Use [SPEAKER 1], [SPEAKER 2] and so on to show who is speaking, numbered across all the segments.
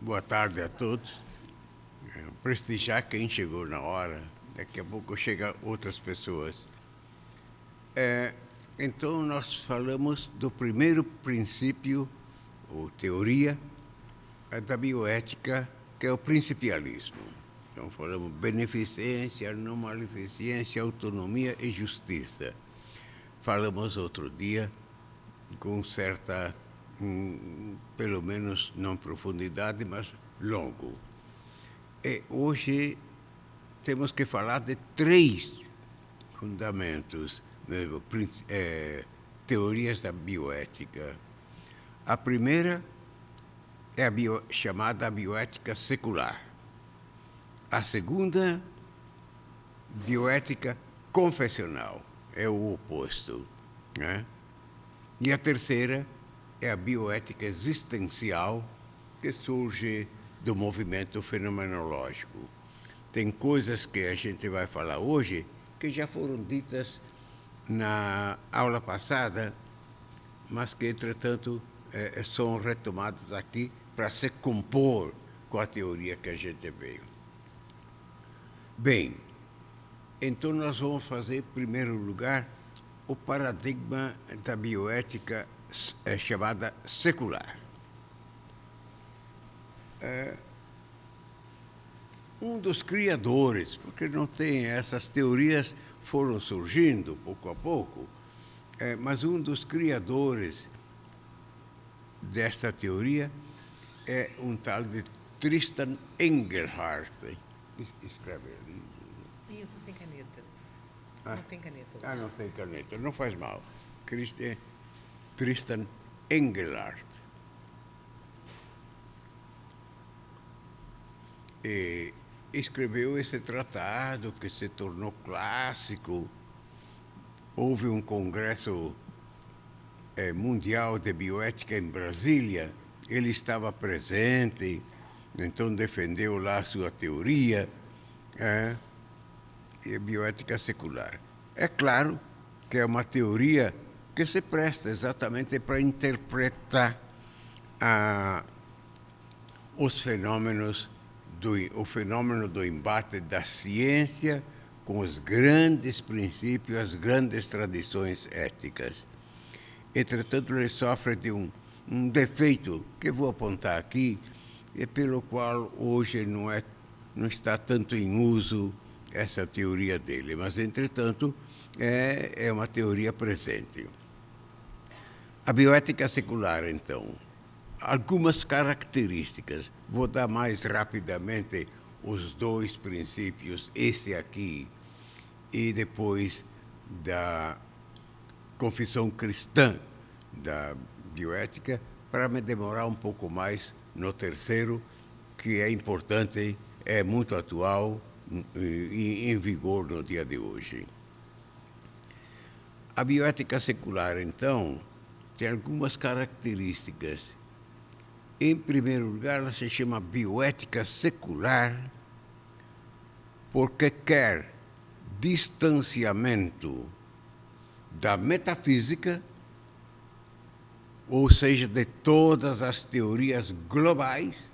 [SPEAKER 1] Boa tarde a todos. Prestigiar quem chegou na hora. Daqui a pouco chegam outras pessoas. Então, nós falamos do primeiro princípio, ou teoria, da bioética, que é o principialismo. Então, falamos beneficência, não maleficência, autonomia e justiça. Falamos outro dia com certa, pelo menos não profundidade, mas longo. E hoje temos que falar de três fundamentos, teorias da bioética. A primeira é a chamada bioética secular. A segunda, bioética confessional, é o oposto, né? E a terceira é a bioética existencial, que surge do movimento fenomenológico. Tem coisas que a gente vai falar hoje que já foram ditas na aula passada, mas que, entretanto, são retomadas aqui para se compor com a teoria que a gente veio. Bem, então nós vamos fazer, em primeiro lugar, o paradigma da bioética chamada secular. Um dos criadores, porque não tem, essas teorias foram surgindo pouco a pouco, mas um dos criadores desta teoria é um tal de Tristan Engelhardt. Escreve ali.
[SPEAKER 2] Ih, eu estou sem caneta. Não tem caneta hoje.
[SPEAKER 1] Não tem caneta, não faz mal. Tristan Engelhardt. E escreveu esse tratado que se tornou clássico. Houve um congresso mundial de bioética em Brasília. Ele estava presente, então defendeu lá a sua teoria, e bioética secular. É claro que é uma teoria que se presta exatamente para interpretar os fenômenos o fenômeno do embate da ciência com os grandes princípios, as grandes tradições éticas. Entretanto, ele sofre de um defeito que vou apontar aqui, e pelo qual hoje não está tanto em uso essa teoria dele, mas, entretanto, é uma teoria presente. A bioética secular, então, algumas características. Vou dar mais rapidamente os dois princípios, esse aqui, e depois da confissão cristã da bioética, para me demorar um pouco mais no terceiro, que é importante, é muito atual e em vigor no dia de hoje. A bioética secular, então, tem algumas características. Em primeiro lugar, ela se chama bioética secular porque quer distanciamento da metafísica, ou seja, de todas as teorias globais,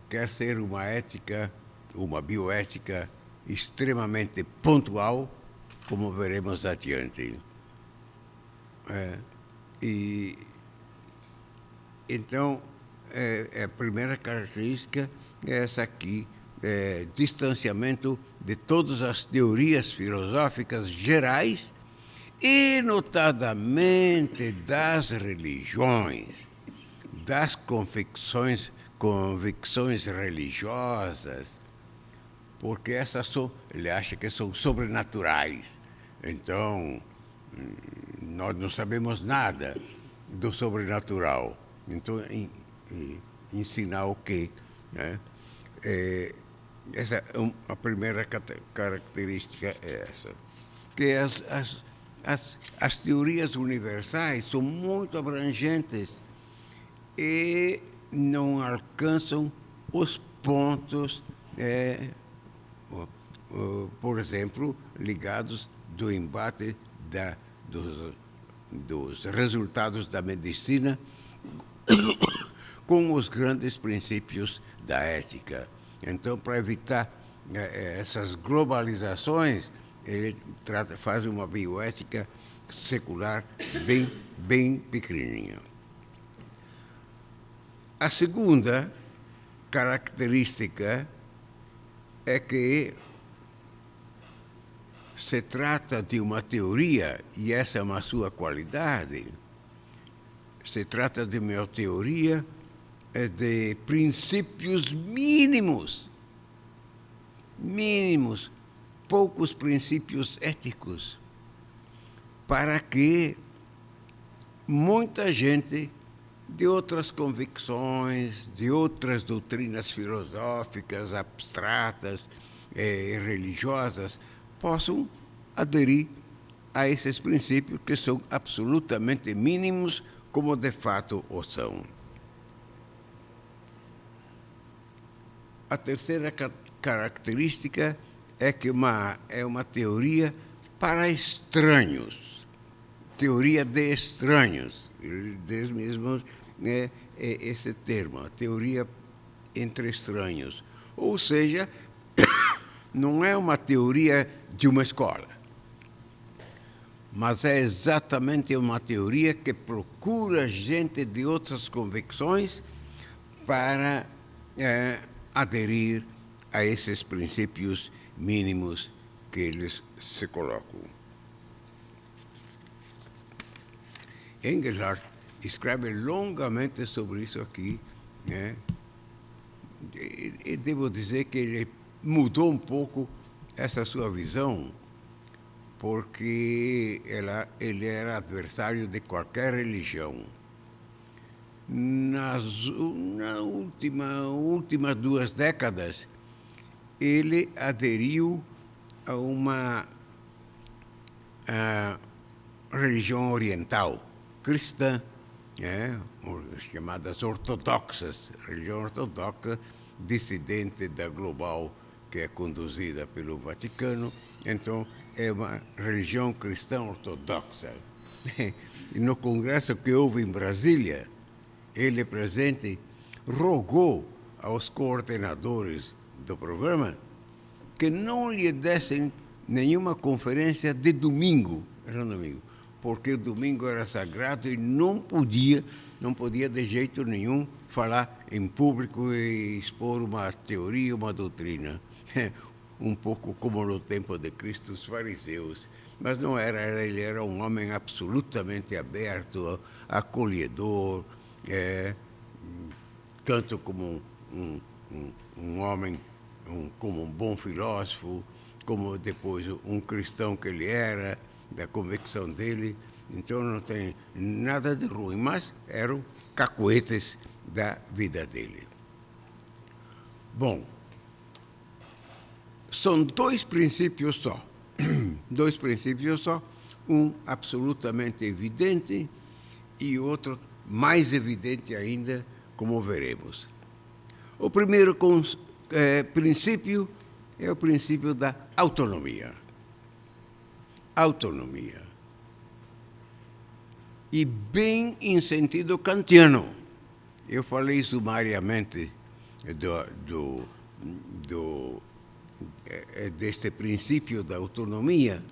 [SPEAKER 1] quer ser uma ética, uma bioética extremamente pontual, como veremos adiante. Então, a primeira característica é essa aqui, distanciamento de todas as teorias filosóficas gerais e, notadamente, das religiões, das convicções religiosas, porque ele acha que são sobrenaturais. Então, nós não sabemos nada do sobrenatural. Então, ensinar o quê? Né? A primeira característica é essa. Que as teorias universais são muito abrangentes e não alcançam os pontos, por exemplo, ligados do embate dos resultados da medicina com os grandes princípios da ética. Então, para evitar essas globalizações, ele faz uma bioética secular bem pequenininha. A segunda característica é que se trata de uma teoria, e essa é uma sua qualidade, se trata de uma teoria de princípios mínimos, poucos princípios éticos, para que muita gente de outras convicções, de outras doutrinas filosóficas, abstratas e religiosas, possam aderir a esses princípios que são absolutamente mínimos, como de fato o são. A terceira característica é que é uma teoria para estranhos, teoria de estranhos, eles mesmos esse termo, a teoria entre estranhos. Ou seja, não é uma teoria de uma escola, mas é exatamente uma teoria que procura gente de outras convicções para aderir a esses princípios mínimos que eles se colocam. Engelhardt escreve longamente sobre isso aqui, né? E devo dizer que ele mudou um pouco essa sua visão, porque ele era adversário de qualquer religião. Nas últimas 2 décadas, ele aderiu a uma religião oriental, cristã, chamadas ortodoxas, religião ortodoxa, dissidente da global, que é conduzida pelo Vaticano. Então, é uma religião cristã ortodoxa. E no congresso que houve em Brasília, ele presente rogou aos coordenadores do programa que não lhe dessem nenhuma conferência de domingo, era um domingo, porque o domingo era sagrado e não podia de jeito nenhum falar em público e expor uma teoria, uma doutrina. Um pouco como no tempo de Cristo, os fariseus. Mas não era, ele era um homem absolutamente aberto, acolhedor, tanto como um homem, como um bom filósofo, como depois um cristão que ele era, da convicção dele. Então não tem nada de ruim, mas eram cacuetes da vida dele. Bom, são 2 princípios só, 2 princípios só, um absolutamente evidente e outro mais evidente ainda, como veremos. O primeiro princípio é o princípio da autonomia. Autonomia. E bem em sentido kantiano. Eu falei sumariamente deste princípio da autonomia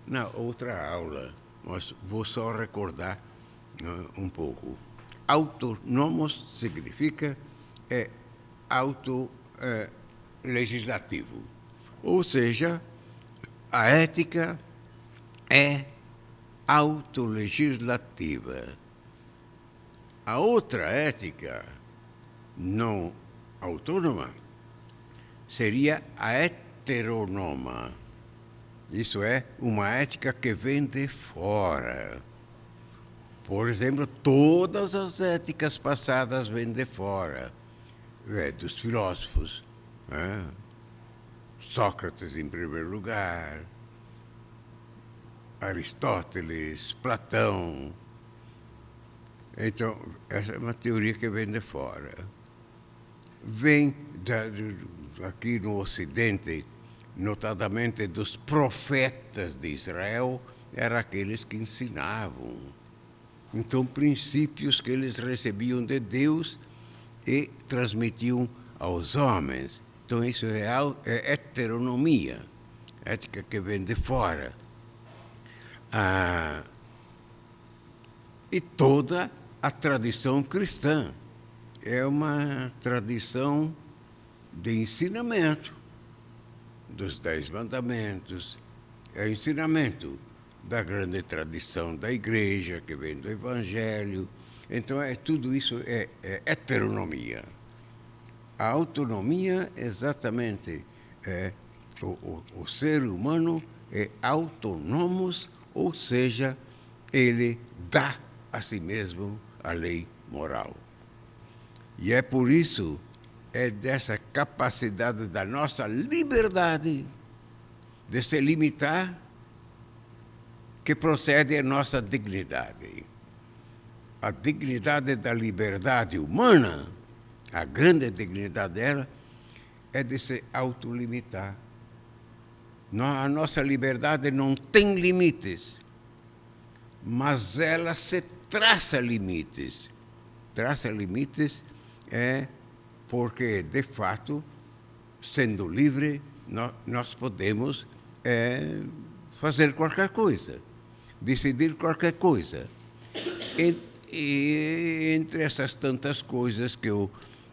[SPEAKER 1] na outra aula, mas vou só recordar um pouco. Autonomos significa legislativo, ou seja, a ética é autolegislativa. A outra ética não autônoma seria a heteronoma. Isso é, uma ética que vem de fora. Por exemplo, todas as éticas passadas vêm de fora, dos filósofos. Sócrates, em primeiro lugar, Aristóteles, Platão. Então, essa é uma teoria que vem de fora. Vem aqui no Ocidente, notadamente dos profetas de Israel, eram aqueles que ensinavam. Então, princípios que eles recebiam de Deus e transmitiam aos homens. Então, isso é heteronomia, ética que vem de fora. E toda a tradição cristã é uma tradição de ensinamento dos 10 mandamentos, é o ensinamento da grande tradição da igreja, que vem do Evangelho. Então, tudo isso é heteronomia. A autonomia, exatamente, o ser humano é autônomo, ou seja, ele dá a si mesmo a lei moral. E é por isso, é dessa capacidade da nossa liberdade de se limitar que procede a nossa dignidade. A dignidade da liberdade humana, a grande dignidade dela, é de se autolimitar. A nossa liberdade não tem limites, mas ela se traça limites. Traça limites porque, de fato, sendo livre, nós podemos fazer qualquer coisa, decidir qualquer coisa. E entre essas tantas coisas que eu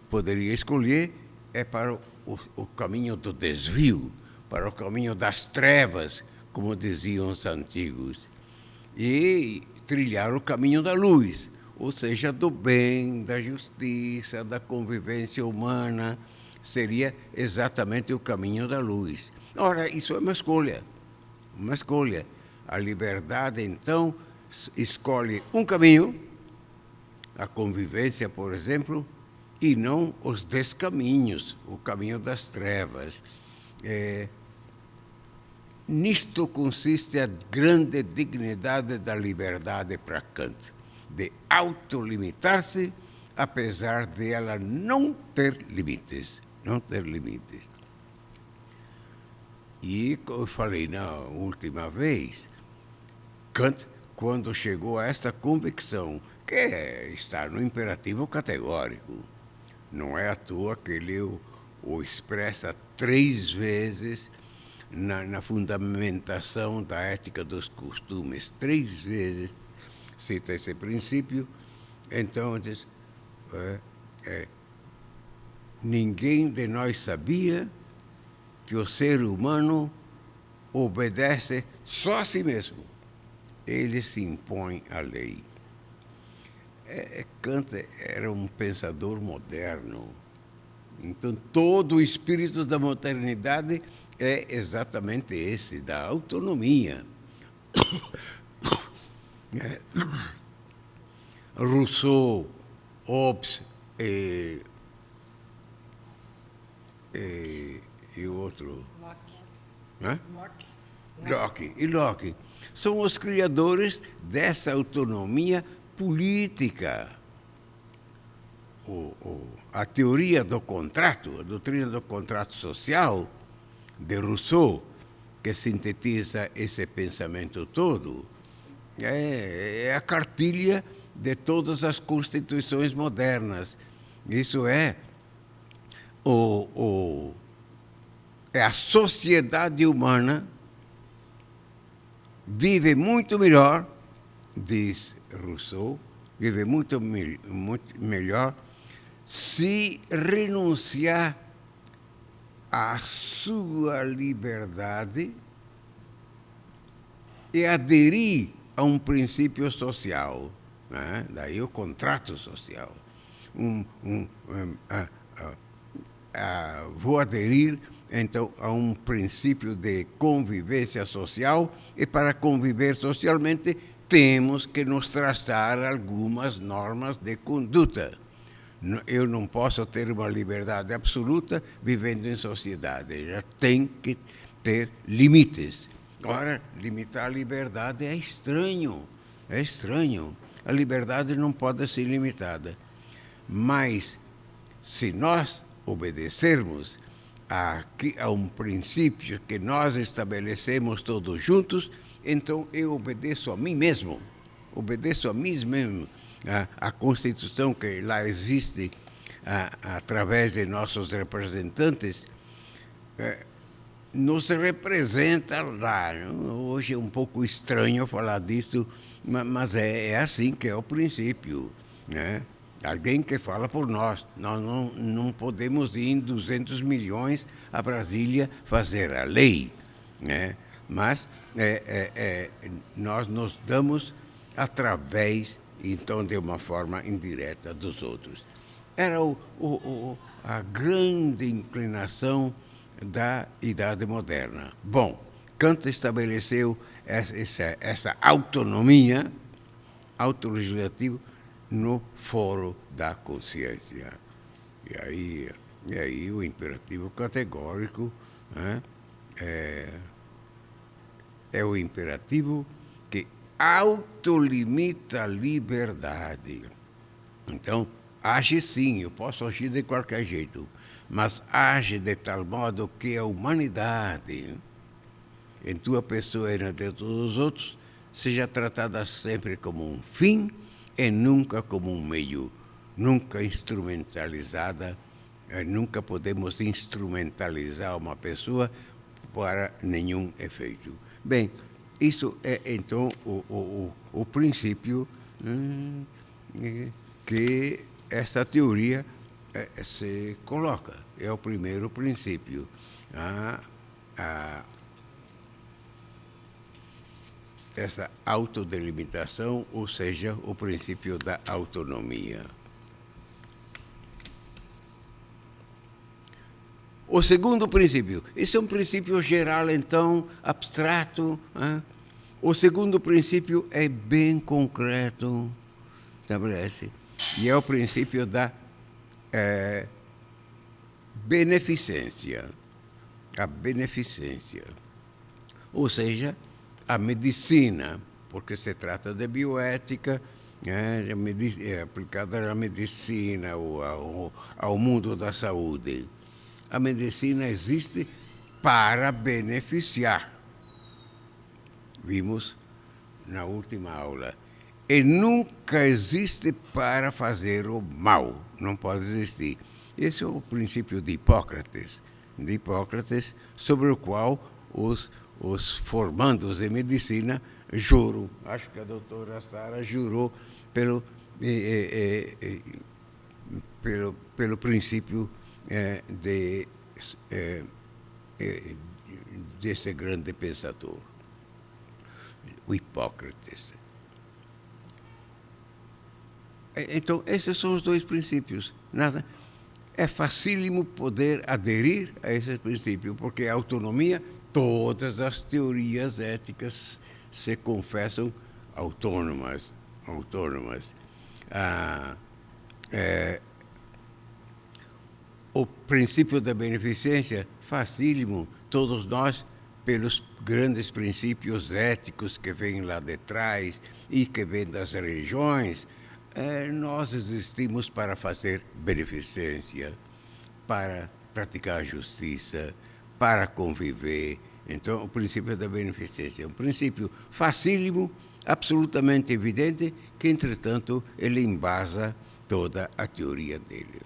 [SPEAKER 1] poderia escolher, é para o caminho do desvio, para o caminho das trevas, como diziam os antigos, e trilhar o caminho da luz, ou seja, do bem, da justiça, da convivência humana, seria exatamente o caminho da luz. Ora, isso é uma escolha, uma escolha. A liberdade, então, escolhe um caminho, a convivência, por exemplo, e não os descaminhos, o caminho das trevas. Nisto consiste a grande dignidade da liberdade para Kant, de autolimitar-se, apesar de ela não ter limites. Não ter limites. E, como eu falei na última vez, Kant, quando chegou a esta convicção, que está no imperativo categórico, não é à toa que ele o expressa 3 vezes na fundamentação da ética dos costumes, 3 vezes cita esse princípio. Então diz, ninguém de nós sabia que o ser humano obedece só a si mesmo, ele se impõe à lei. Kant era um pensador moderno. Então, todo o espírito da modernidade é exatamente esse, da autonomia. Rousseau, Hobbes e o outro... Locke são os criadores dessa autonomia política. A teoria do contrato, a doutrina do contrato social de Rousseau, que sintetiza esse pensamento todo, é a cartilha de todas as constituições modernas. Isso é a sociedade humana vive muito melhor, diz Rousseau, vive muito melhor se renunciar à sua liberdade e aderir a um princípio social, né? Daí o contrato social. Vou aderir, então, a um princípio de convivência social, e para conviver socialmente temos que nos traçar algumas normas de conduta. Eu não posso ter uma liberdade absoluta vivendo em sociedade, já tem que ter limites. Ora, limitar a liberdade é estranho, A liberdade não pode ser limitada. Mas, se nós obedecermos a um princípio que nós estabelecemos todos juntos, então eu obedeço a mim mesmo. A Constituição que lá existe através de nossos representantes, nos representa lá. Hoje é um pouco estranho falar disso, mas é assim que é o princípio, né? Alguém que fala por nós. Nós não podemos ir em 200 milhões a Brasília fazer a lei, né? Mas nós nos damos através, então, de uma forma indireta dos outros. Era a grande inclinação da Idade Moderna. Bom, Kant estabeleceu essa autonomia autorregulatива no foro da consciência. E aí o imperativo categórico, né, é o imperativo que autolimita a liberdade. Então, age sim, eu posso agir de qualquer jeito, mas age de tal modo que a humanidade, em tua pessoa e na de todos os outros, seja tratada sempre como um fim e nunca como um meio, nunca instrumentalizada. Nunca podemos instrumentalizar uma pessoa para nenhum efeito. Bem, isso é então o princípio que esta teoria se coloca. É o primeiro princípio. Essa autodelimitação, ou seja, o princípio da autonomia. O segundo princípio, esse é um princípio geral, então, abstrato. O segundo princípio é bem concreto, estabelece, e é o princípio da beneficência. A beneficência. Ou seja, a medicina, porque se trata de bioética, é aplicada à medicina, ao mundo da saúde. A medicina existe para beneficiar. Vimos na última aula. E nunca existe para fazer o mal. Não pode existir. Esse é o princípio de Hipócrates, sobre o qual os formandos em medicina juram. Acho que a doutora Sara jurou pelo princípio desse grande pensador, o Hipócrates. Então, esses são os dois princípios. É facílimo poder aderir a esse princípio, porque a autonomia, todas as teorias éticas se confessam autônomas. O princípio da beneficência, facílimo, todos nós, pelos grandes princípios éticos que vêm lá de trás e que vêm das religiões, nós existimos para fazer beneficência, para praticar a justiça, para conviver. Então, o princípio da beneficência é um princípio facílimo, absolutamente evidente, que, entretanto, ele embasa toda a teoria dele.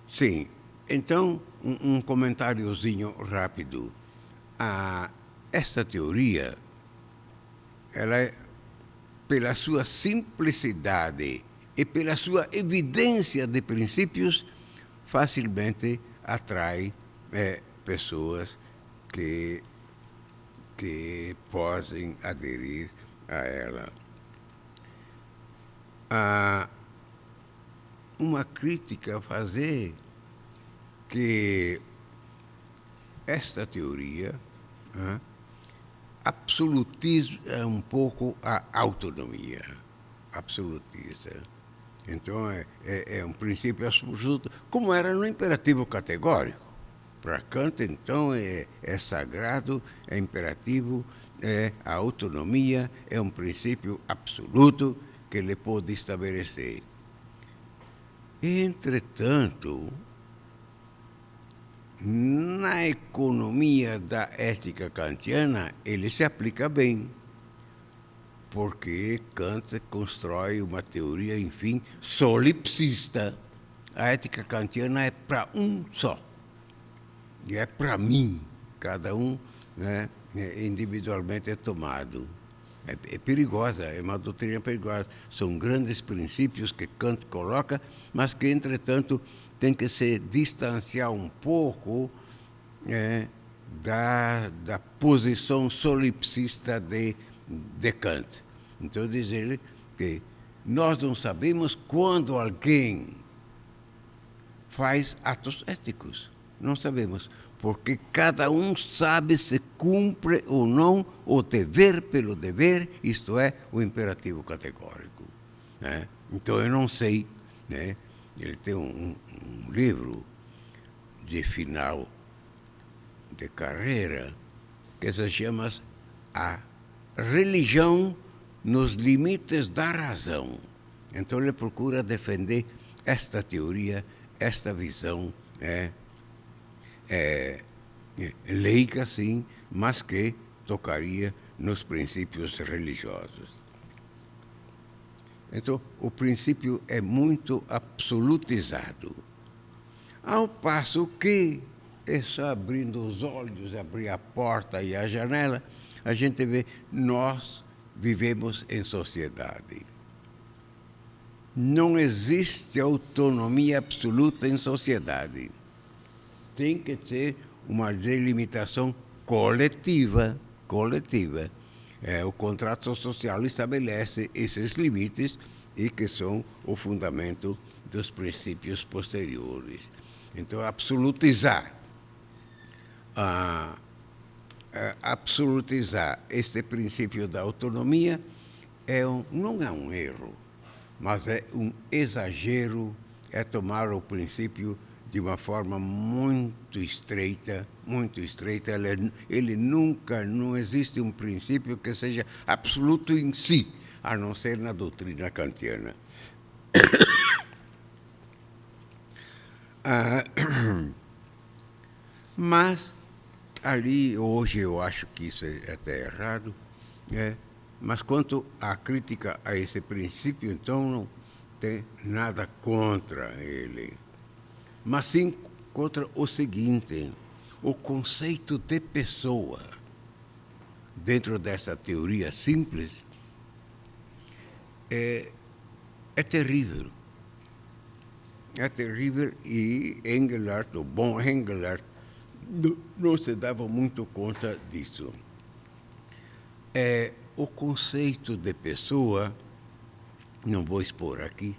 [SPEAKER 1] Sim, então, um comentáriozinho rápido. Esta teoria, ela é, pela sua simplicidade e pela sua evidência de princípios, facilmente atrai pessoas que podem aderir a ela. Uma crítica a fazer que esta teoria absolutiza um pouco a autonomia, absolutiza. Então, é um princípio absoluto, como era no imperativo categórico. Para Kant, então, é sagrado, é imperativo, a autonomia é um princípio absoluto que ele pode estabelecer. Entretanto, na economia da ética kantiana, ele se aplica bem. porque Kant constrói uma teoria, enfim, solipsista. A ética kantiana é para um só. E é para mim. Cada um, né, individualmente é tomado. É perigosa, é uma doutrina perigosa. São grandes princípios que Kant coloca, mas que, entretanto, tem que se distanciar um pouco da posição solipsista de Kant. Então, diz ele que nós não sabemos quando alguém faz atos éticos. Não sabemos, porque cada um sabe se cumpre ou não o dever pelo dever, isto é, o imperativo categórico. Né? Então, eu não sei. Né? Ele tem um livro de final de carreira que se chama A Religião nos Limites da Razão. Então, ele procura defender esta teoria, esta visão, leiga, sim, mas que tocaria nos princípios religiosos. Então, o princípio é muito absolutizado. Ao passo que é só abrindo os olhos, abrir a porta e a janela, a gente vê, nós vivemos em sociedade. Não existe autonomia absoluta em sociedade. Tem que ter uma delimitação coletiva. O contrato social estabelece esses limites e que são o fundamento dos princípios posteriores. Então, absolutizar este princípio da autonomia não é um erro, mas é um exagero, é tomar o princípio de uma forma muito estreita. Ele nunca, não existe um princípio que seja absoluto em si, a não ser na doutrina kantiana. Mas, ali, hoje eu acho que isso é até errado, mas quanto à crítica a esse princípio, então não tem nada contra ele. Mas sim contra o seguinte, o conceito de pessoa, dentro dessa teoria simples, é terrível. É terrível e Engelhardt, o bom Engelhardt, não se dava muito conta disso. O conceito de pessoa, não vou expor aqui,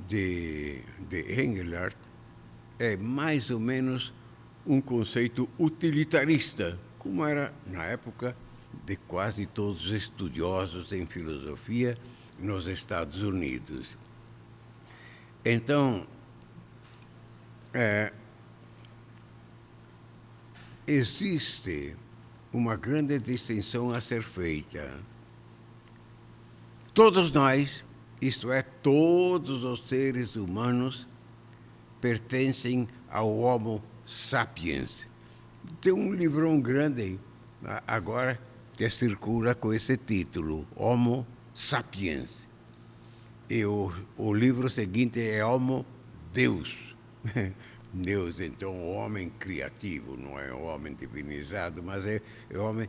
[SPEAKER 1] de Engelhardt, é mais ou menos um conceito utilitarista, como era na época de quase todos os estudiosos em filosofia nos Estados Unidos. Então, existe uma grande distinção a ser feita. Todos nós, isto é, todos os seres humanos, pertencem ao Homo sapiens. Tem um livrão grande agora que circula com esse título, Homo sapiens. E o livro seguinte é Homo Deus. Deus, então, o homem criativo, não é o homem divinizado, mas é o homem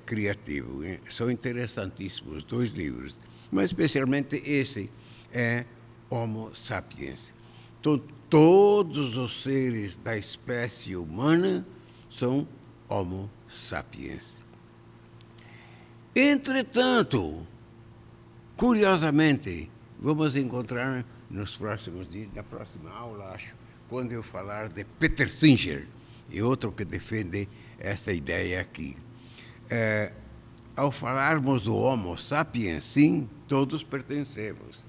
[SPEAKER 1] criativo. São interessantíssimos os dois livros, mas especialmente esse é Homo sapiens. Então, todos os seres da espécie humana são Homo sapiens. Entretanto, curiosamente, vamos encontrar nos próximos dias, na próxima aula, acho, quando eu falar de Peter Singer, e outro que defende esta ideia aqui. Ao falarmos do Homo sapiens, sim, todos pertencemos.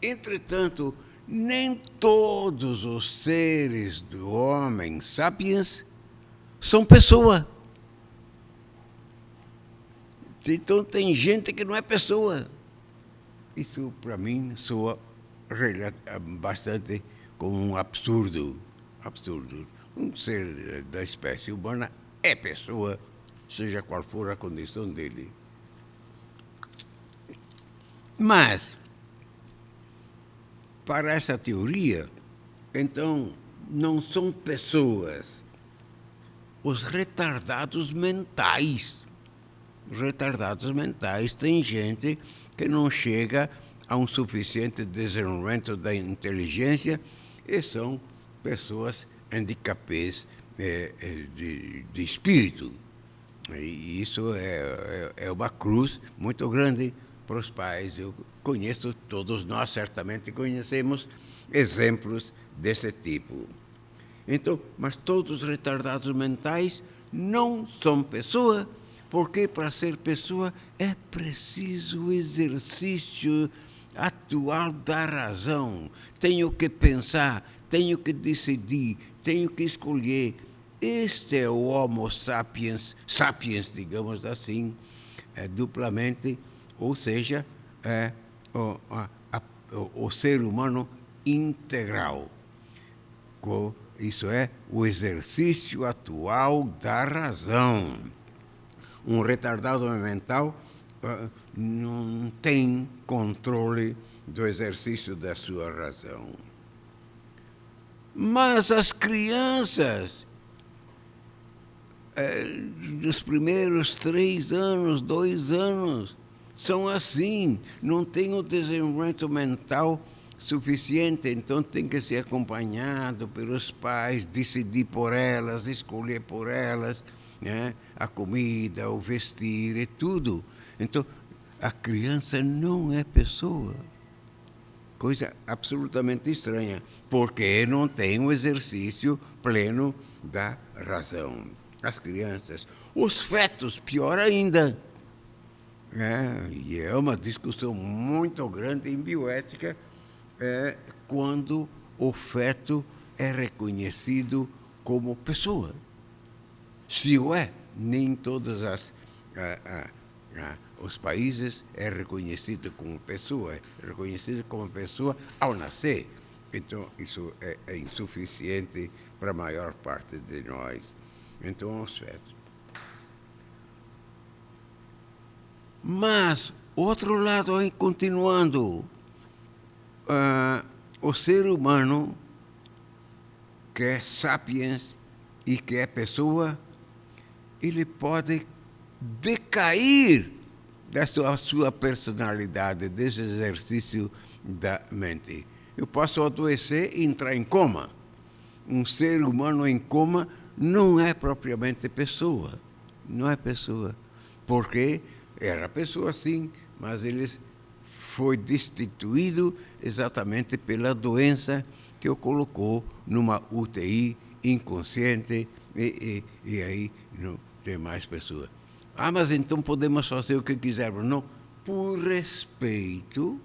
[SPEAKER 1] Entretanto, nem todos os seres do homem sapiens são pessoa. Então, tem gente que não é pessoa. Isso, para mim, soa bastante como um absurdo. Um ser da espécie humana é pessoa, seja qual for a condição dele. Mas, para essa teoria, então, não são pessoas, os retardados mentais. Os retardados mentais têm gente que não chega a um suficiente desenvolvimento da inteligência e são pessoas handicapés de espírito. E isso é uma cruz muito grande para os pais. Eu conheço, todos nós certamente conhecemos exemplos desse tipo. Então, mas todos os retardados mentais não são pessoa, porque para ser pessoa é preciso o exercício atual da razão. Tenho que pensar, tenho que decidir, tenho que escolher. Este é o Homo sapiens, sapiens, digamos assim, duplamente, ou seja, o ser humano integral. Isso é o exercício atual da razão. Um retardado mental não tem controle do exercício da sua razão. Mas as crianças, nos primeiros 3 anos, 2 anos, são assim, não têm o desenvolvimento mental suficiente, então tem que ser acompanhado pelos pais, decidir por elas, escolher por elas, né? A comida, o vestir e tudo. Então, a criança não é pessoa. Coisa absolutamente estranha, porque não tem o exercício pleno da razão. As crianças, os fetos, pior ainda. E é uma discussão muito grande em bioética quando o feto é reconhecido como pessoa. Se o é, nem todos os países é reconhecido como pessoa, é reconhecido como pessoa ao nascer. Então, isso é insuficiente para a maior parte de nós. Então, os fetos. Mas, outro lado, continuando, o ser humano, que é sapiens e que é pessoa, ele pode decair da sua personalidade, desse exercício da mente. Eu posso adoecer e entrar em coma. Um ser humano em coma não é propriamente pessoa. Não é pessoa. Porque era pessoa sim, mas ele foi destituído exatamente pela doença que o colocou numa UTI inconsciente e aí não tem mais pessoa. Mas então podemos fazer o que quisermos. Não, por respeito,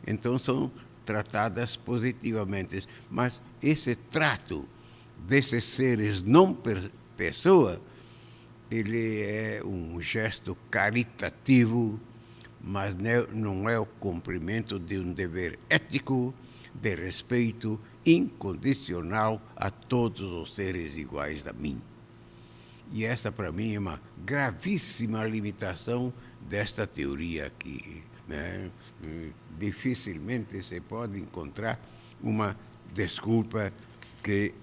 [SPEAKER 1] então são tratadas positivamente. Mas esse trato desses seres não pessoa, ele é um gesto caritativo, mas não é o cumprimento de um dever ético de respeito incondicional a todos os seres iguais a mim. E essa, para mim, é uma gravíssima limitação desta teoria aqui. Né? Dificilmente se pode encontrar uma desculpa que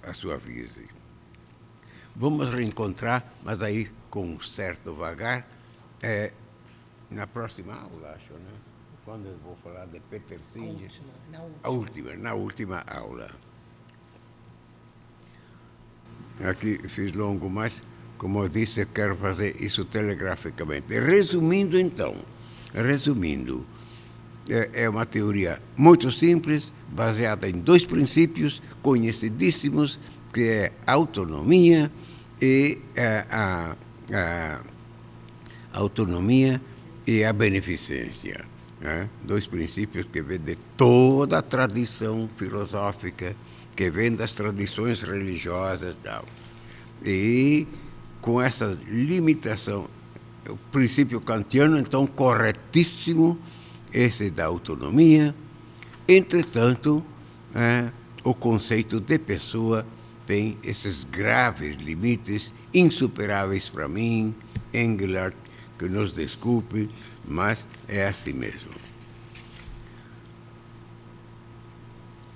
[SPEAKER 1] a suavize. Vamos reencontrar, mas aí com um certo vagar, na próxima aula, acho, né? Quando eu vou falar de Peter Singer. Na última aula. Aqui fiz longo, mas, como eu disse, eu quero fazer isso telegraficamente. Resumindo, é uma teoria muito simples, baseada em 2 princípios conhecidíssimos, que é a autonomia e a beneficência. Né? 2 princípios que vêm de toda a tradição filosófica, que vem das tradições religiosas e tal. E com essa limitação, o princípio kantiano, então, corretíssimo, esse da autonomia. Entretanto, o conceito de pessoa tem esses graves limites, insuperáveis para mim. Engelhardt que nos desculpe, mas é assim mesmo.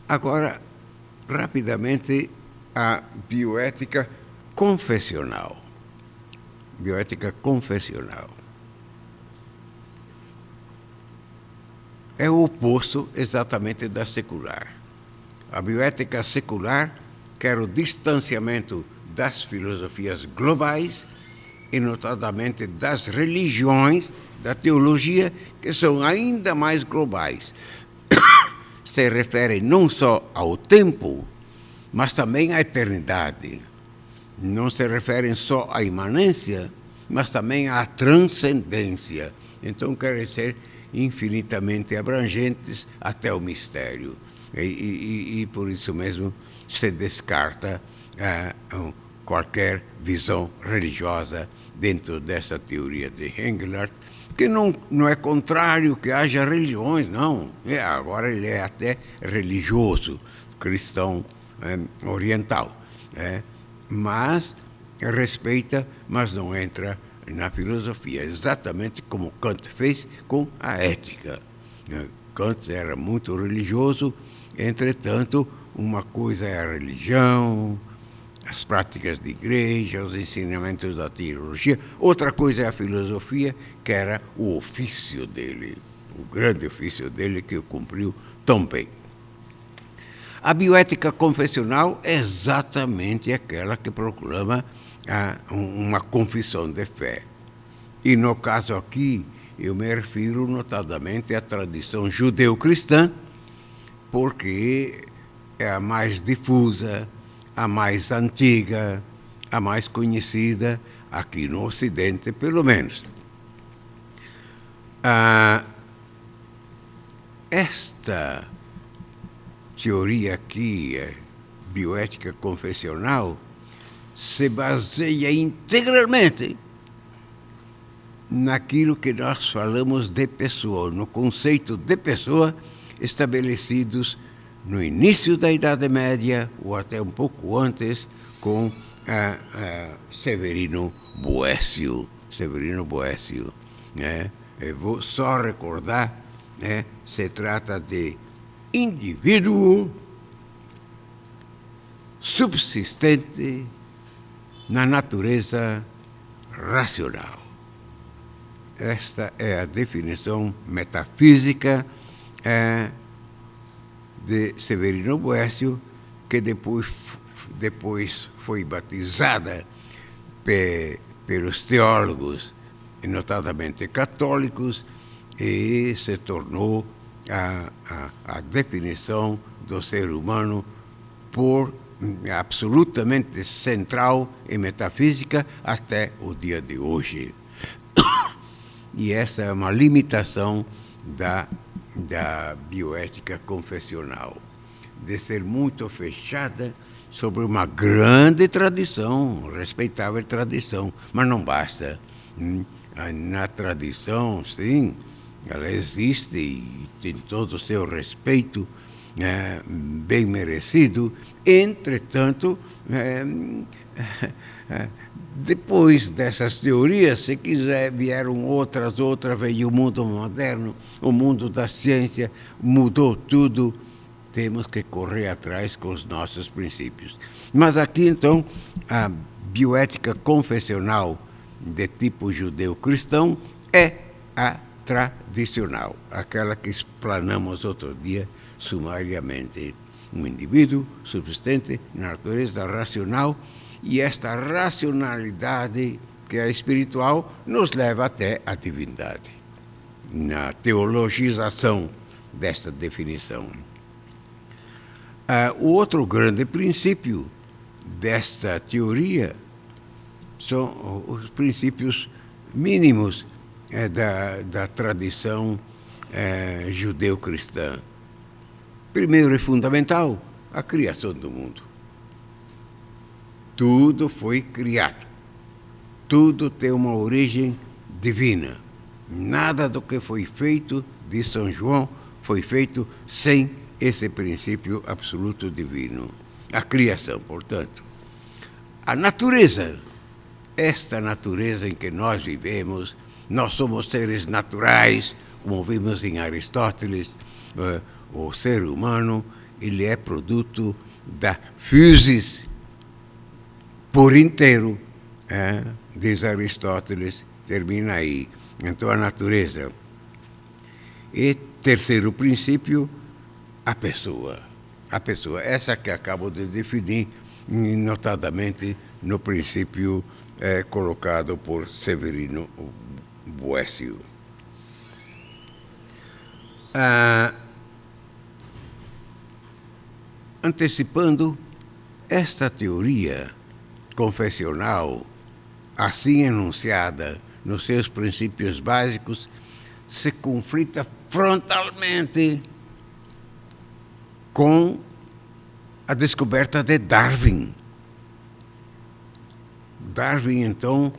[SPEAKER 1] Agora, rapidamente, a bioética confessional. Bioética confessional. É o oposto exatamente da secular. A bioética secular quer o distanciamento das filosofias globais e, notadamente, das religiões, da teologia, que são ainda mais globais. Se refere não só ao tempo, mas também à eternidade. Não se referem só à imanência, mas também à transcendência. Então, querem ser infinitamente abrangentes até o mistério. E por isso mesmo se descarta qualquer visão religiosa dentro dessa teoria de Engelhardt, que não é contrário que haja religiões, não. Agora ele é até religioso, cristão oriental. Mas respeita, mas não entra na filosofia, exatamente como Kant fez com a ética. Kant era muito religioso, entretanto, uma coisa é a religião, as práticas de igreja, os ensinamentos da teologia, outra coisa é a filosofia, que era o ofício dele, o grande ofício dele que cumpriu tão bem. A bioética confessional é exatamente aquela que proclama uma confissão de fé. E no caso aqui, eu me refiro notadamente à tradição judeu-cristã, porque é a mais difusa, a mais antiga, a mais conhecida, aqui no Ocidente, pelo menos. Esta teoria aqui, bioética confessional, se baseia integralmente naquilo que nós falamos de pessoa, no conceito de pessoa estabelecidos no início da Idade Média, ou até um pouco antes, com Severino Boécio. Severino Boécio. Eu vou só recordar, se trata de indivíduo subsistente na natureza racional. Esta é a definição metafísica de Severino Boécio, que depois foi batizada pelos teólogos, notadamente católicos, e se tornou a definição do ser humano por absolutamente central em metafísica até o dia de hoje. E essa é uma limitação da bioética confessional, de ser muito fechada sobre uma grande tradição, respeitável tradição, mas não basta. Na tradição, sim, ela existe e tem todo o seu respeito, bem merecido. Entretanto, depois dessas teorias, se quiser, vieram outras, veio o mundo moderno, o mundo da ciência, mudou tudo. Temos que correr atrás com os nossos princípios. Mas aqui, então, a bioética confessional de tipo judeu-cristão é a tradicional, aquela que explanamos outro dia sumariamente. Um indivíduo subsistente na natureza racional, e esta racionalidade, que é espiritual, nos leva até a divindade, na teologização desta definição. O outro grande princípio desta teoria são os princípios mínimos da tradição judeu-cristã. Primeiro e fundamental, a criação do mundo. Tudo foi criado. Tudo tem uma origem divina. Nada do que foi feito, diz São João, foi feito sem esse princípio absoluto divino. A criação, portanto. A natureza, esta natureza em que nós vivemos, nós somos seres naturais, como vimos em Aristóteles. O ser humano, ele é produto da physis por inteiro, diz Aristóteles, termina aí. Então, a natureza. E terceiro princípio, a pessoa. A pessoa, essa que acabo de definir, notadamente no princípio colocado por Severino Boécio. Antecipando, esta teoria confessional, assim enunciada nos seus princípios básicos, se conflita frontalmente com a descoberta de Darwin. Darwin, então,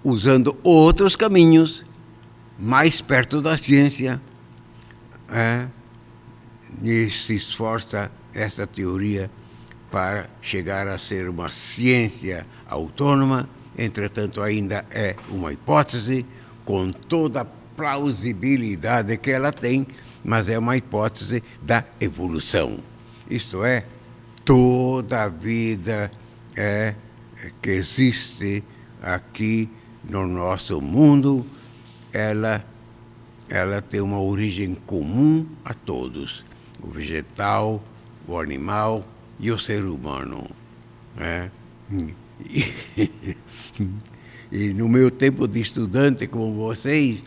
[SPEAKER 1] usando outros caminhos, mais perto da ciência, e se esforça essa teoria para chegar a ser uma ciência autônoma. Entretanto, ainda é uma hipótese, com toda a plausibilidade que ela tem, mas é uma hipótese da evolução. Isto é, toda a vida que existe aqui no nosso mundo, ela tem uma origem comum a todos, o vegetal, o animal e o ser humano. E no meu tempo de estudante como vocês,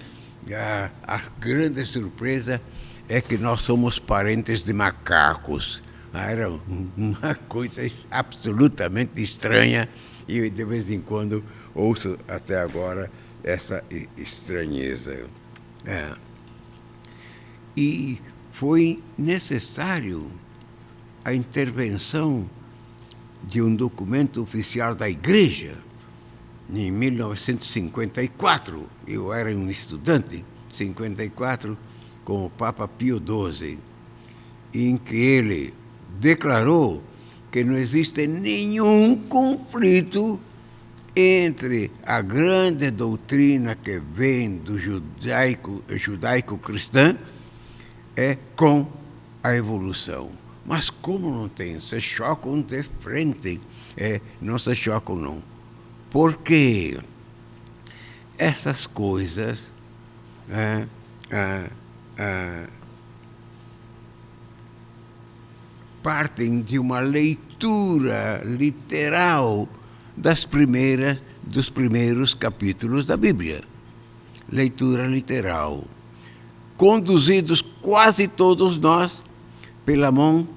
[SPEAKER 1] a grande surpresa é que nós somos parentes de macacos. Era uma coisa absolutamente estranha e de vez em quando ouço até agora essa estranheza. E foi necessário a intervenção de um documento oficial da Igreja em 1954. Eu era um estudante, 54, com o Papa Pio XII, em que ele declarou que não existe nenhum conflito entre a grande doutrina que vem do judaico-cristã com a evolução. Mas como não tem? Se chocam de frente. Não se chocam, não. Porque essas coisas partem de uma leitura literal dos primeiros capítulos da Bíblia. Leitura literal. Conduzidos quase todos nós pela mão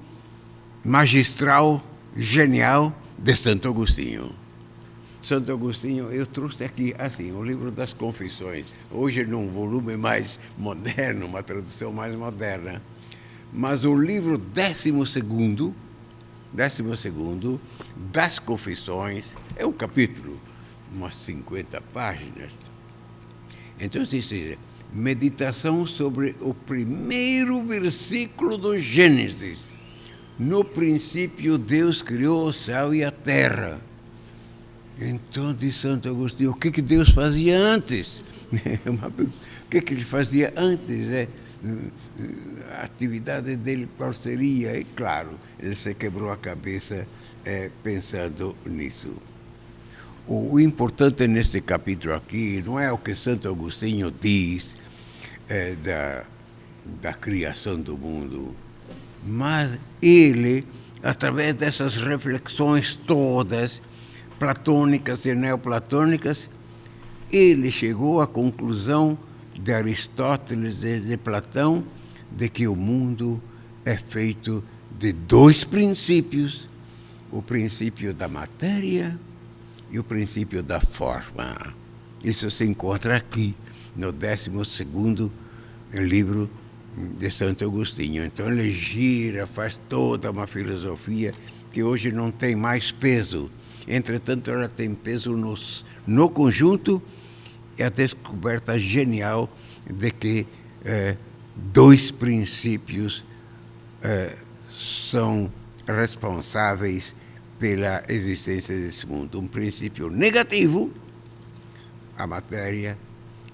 [SPEAKER 1] magistral, genial de Santo Agostinho. Santo Agostinho, eu trouxe aqui, assim, o livro das Confissões, hoje num volume mais moderno, uma tradução mais moderna, mas o livro 12º das Confissões, é um capítulo, umas 50 páginas. Então, assim, meditação sobre o primeiro versículo do Gênesis. No princípio, Deus criou o céu e a terra. Então, diz Santo Agostinho, o que Deus fazia antes? O que ele fazia antes? A atividade dele qual seria? E, claro, ele se quebrou a cabeça pensando nisso. O importante neste capítulo aqui não é o que Santo Agostinho diz da criação do mundo, mas ele, através dessas reflexões todas, platônicas e neoplatônicas, ele chegou à conclusão de Aristóteles, de Platão, de que o mundo é feito de dois princípios, o princípio da matéria e o princípio da forma. Isso se encontra aqui, no 12º livro de Santo Agostinho. Então ele gira, faz toda uma filosofia que hoje não tem mais peso. Entretanto, ela tem peso no conjunto e a descoberta genial de que dois princípios são responsáveis pela existência desse mundo. Um princípio negativo, a matéria,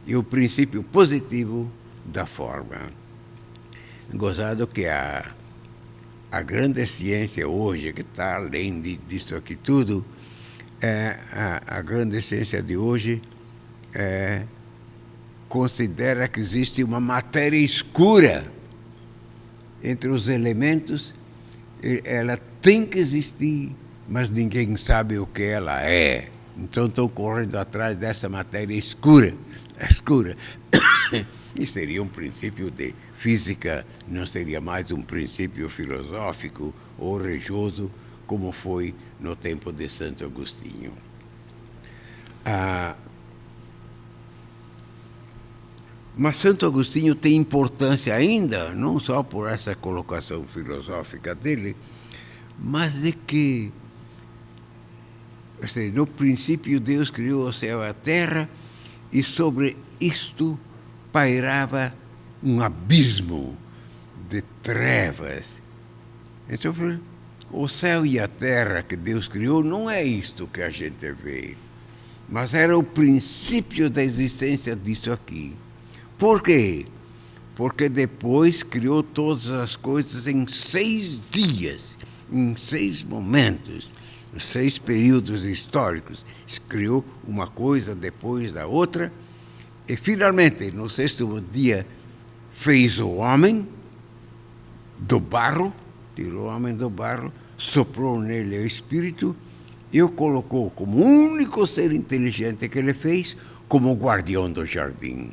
[SPEAKER 1] e o princípio positivo da forma. Gozado que a grande ciência hoje, que está além disso aqui tudo, a grande ciência de hoje considera que existe uma matéria escura entre os elementos. Ela tem que existir, mas ninguém sabe o que ela é. Então estão correndo atrás dessa matéria escura. E seria um princípio de física, não seria mais um princípio filosófico ou religioso, como foi no tempo de Santo Agostinho. Mas Santo Agostinho tem importância ainda, não só por essa colocação filosófica dele, mas de que, no princípio, Deus criou o céu e a terra, e sobre isto pairava um abismo de trevas. Então, o céu e a terra que Deus criou não é isto que a gente vê, mas era o princípio da existência disso aqui. Por quê? Porque depois criou todas as coisas em 6 dias, em 6 momentos, 6 períodos históricos. Criou uma coisa depois da outra, e finalmente, no 6º dia, fez o homem do barro, tirou o homem do barro, soprou nele o Espírito e o colocou como único ser inteligente que ele fez, como guardião do jardim.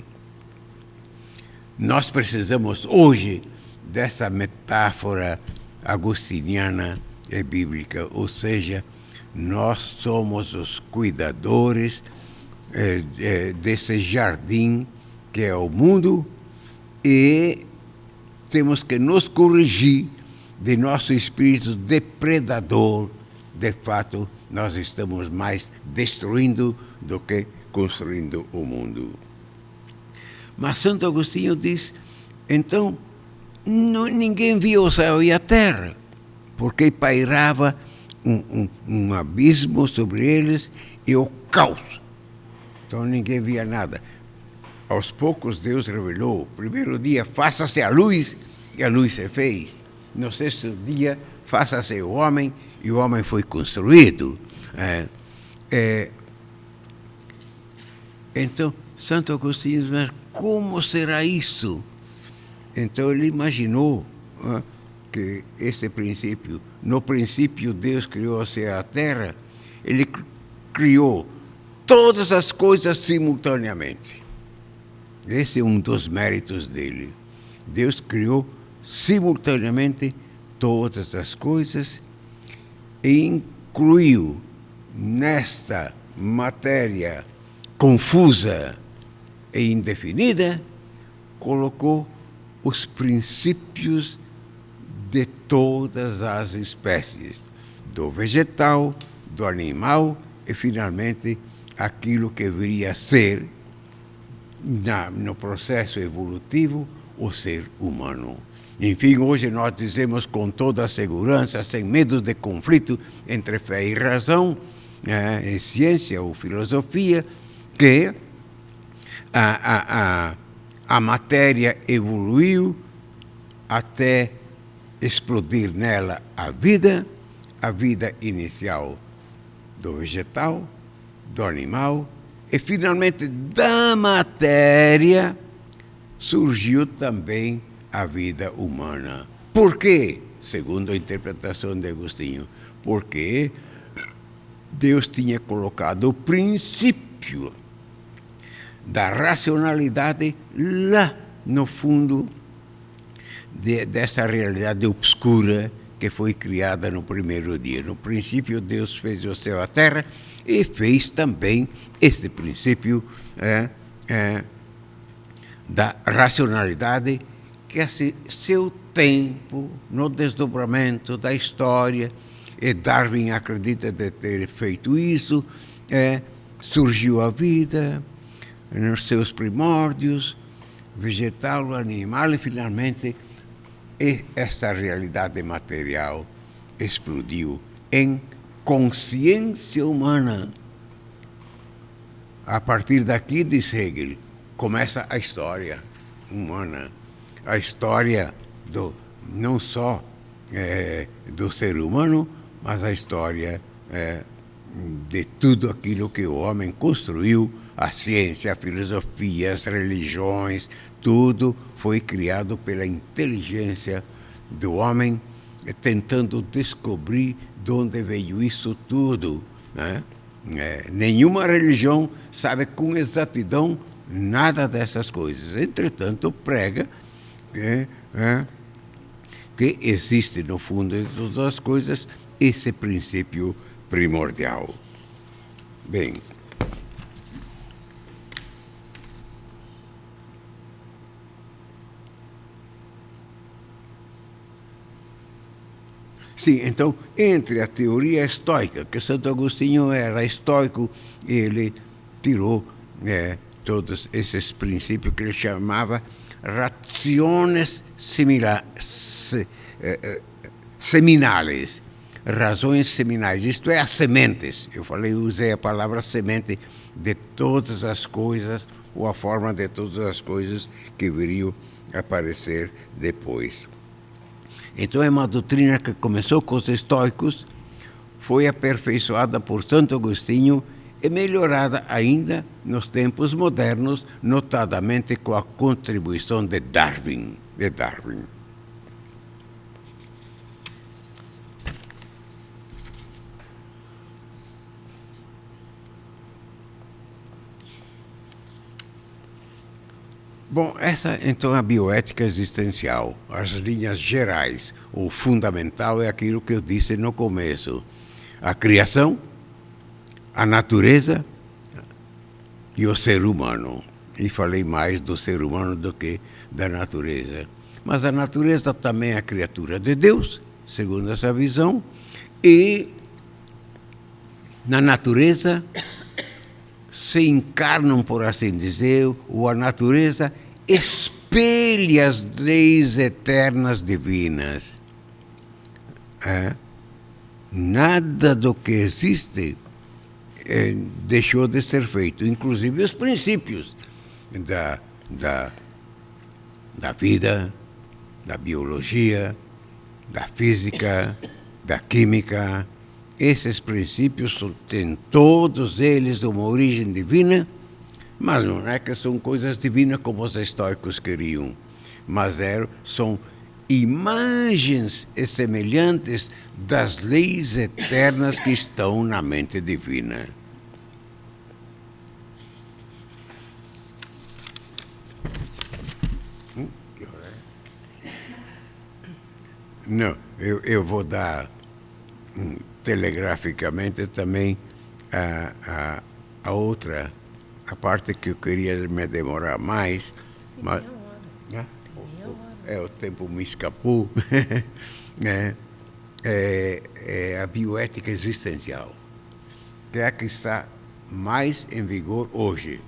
[SPEAKER 1] Nós precisamos hoje dessa metáfora agostiniana e bíblica, ou seja, nós somos os cuidadores desse jardim que é o mundo, e temos que nos corrigir de nosso espírito depredador. De fato, nós estamos mais destruindo do que construindo o mundo. Mas Santo Agostinho diz, então, ninguém viu o céu e a terra, porque pairava um abismo sobre eles e o caos. Então ninguém via nada. Aos poucos Deus revelou, primeiro dia, faça-se a luz, e a luz se fez. No 6º dia, faça-se o homem, e o homem foi construído. Então, Santo Agostinho diz, mas como será isso? Então ele imaginou que esse princípio, no princípio Deus criou o céu e a terra, ele criou todas as coisas simultaneamente. Esse é um dos méritos dele. Deus criou simultaneamente todas as coisas e incluiu nesta matéria confusa e indefinida, colocou os princípios de todas as espécies, do vegetal, do animal e, finalmente, aquilo que viria a ser, no processo evolutivo, o ser humano. Enfim, hoje nós dizemos com toda a segurança, sem medo de conflito entre fé e razão, em ciência ou filosofia, que a matéria evoluiu até explodir nela a vida inicial do vegetal, do animal, e finalmente da matéria surgiu também a vida humana. Por quê? Segundo a interpretação de Agostinho, porque Deus tinha colocado o princípio da racionalidade lá no fundo dessa realidade obscura que foi criada no primeiro dia. No princípio, Deus fez o céu e a terra e fez também esse princípio da racionalidade que, a seu tempo, no desdobramento da história, e Darwin acredita de ter feito isso, surgiu a vida nos seus primórdios, vegetal, animal, e finalmente essa realidade material explodiu em consciência humana. A partir daqui, diz Hegel, começa a história humana, a história não só do ser humano, mas a história de tudo aquilo que o homem construiu, a ciência, a filosofia, as religiões, tudo foi criado pela inteligência do homem, tentando descobrir de onde veio isso tudo, né? Nenhuma religião sabe com exatidão nada dessas coisas. Entretanto, prega que existe no fundo de todas as coisas esse princípio primordial. Bem, sim, então, entre a teoria estoica, que Santo Agostinho era estoico, ele tirou todos esses princípios que ele chamava rationes seminales, razões seminais, isto é, as sementes. Eu usei a palavra semente de todas as coisas, ou a forma de todas as coisas que viriam a aparecer depois. Então é uma doutrina que começou com os estoicos, foi aperfeiçoada por Santo Agostinho e melhorada ainda nos tempos modernos, notadamente com a contribuição de Darwin. Bom, essa então é a bioética existencial, as linhas gerais. O fundamental é aquilo que eu disse no começo: a criação, a natureza e o ser humano. E falei mais do ser humano do que da natureza. Mas a natureza também é a criatura de Deus, segundo essa visão, e na natureza se encarnam, por assim dizer, ou a natureza espelha as leis eternas divinas. Nada do que existe deixou de ser feito, inclusive os princípios da vida, da biologia, da física, da química. Esses princípios têm todos eles uma origem divina, mas não é que são coisas divinas como os estoicos queriam, mas são imagens e semelhantes das leis eternas que estão na mente divina. Não, eu vou dar telegraficamente também a outra, a parte que eu queria me demorar mais.
[SPEAKER 2] Tem
[SPEAKER 1] mas,
[SPEAKER 2] meia hora. Tem meia hora.
[SPEAKER 1] O tempo me escapou. É a bioética existencial, que é a que está mais em vigor hoje.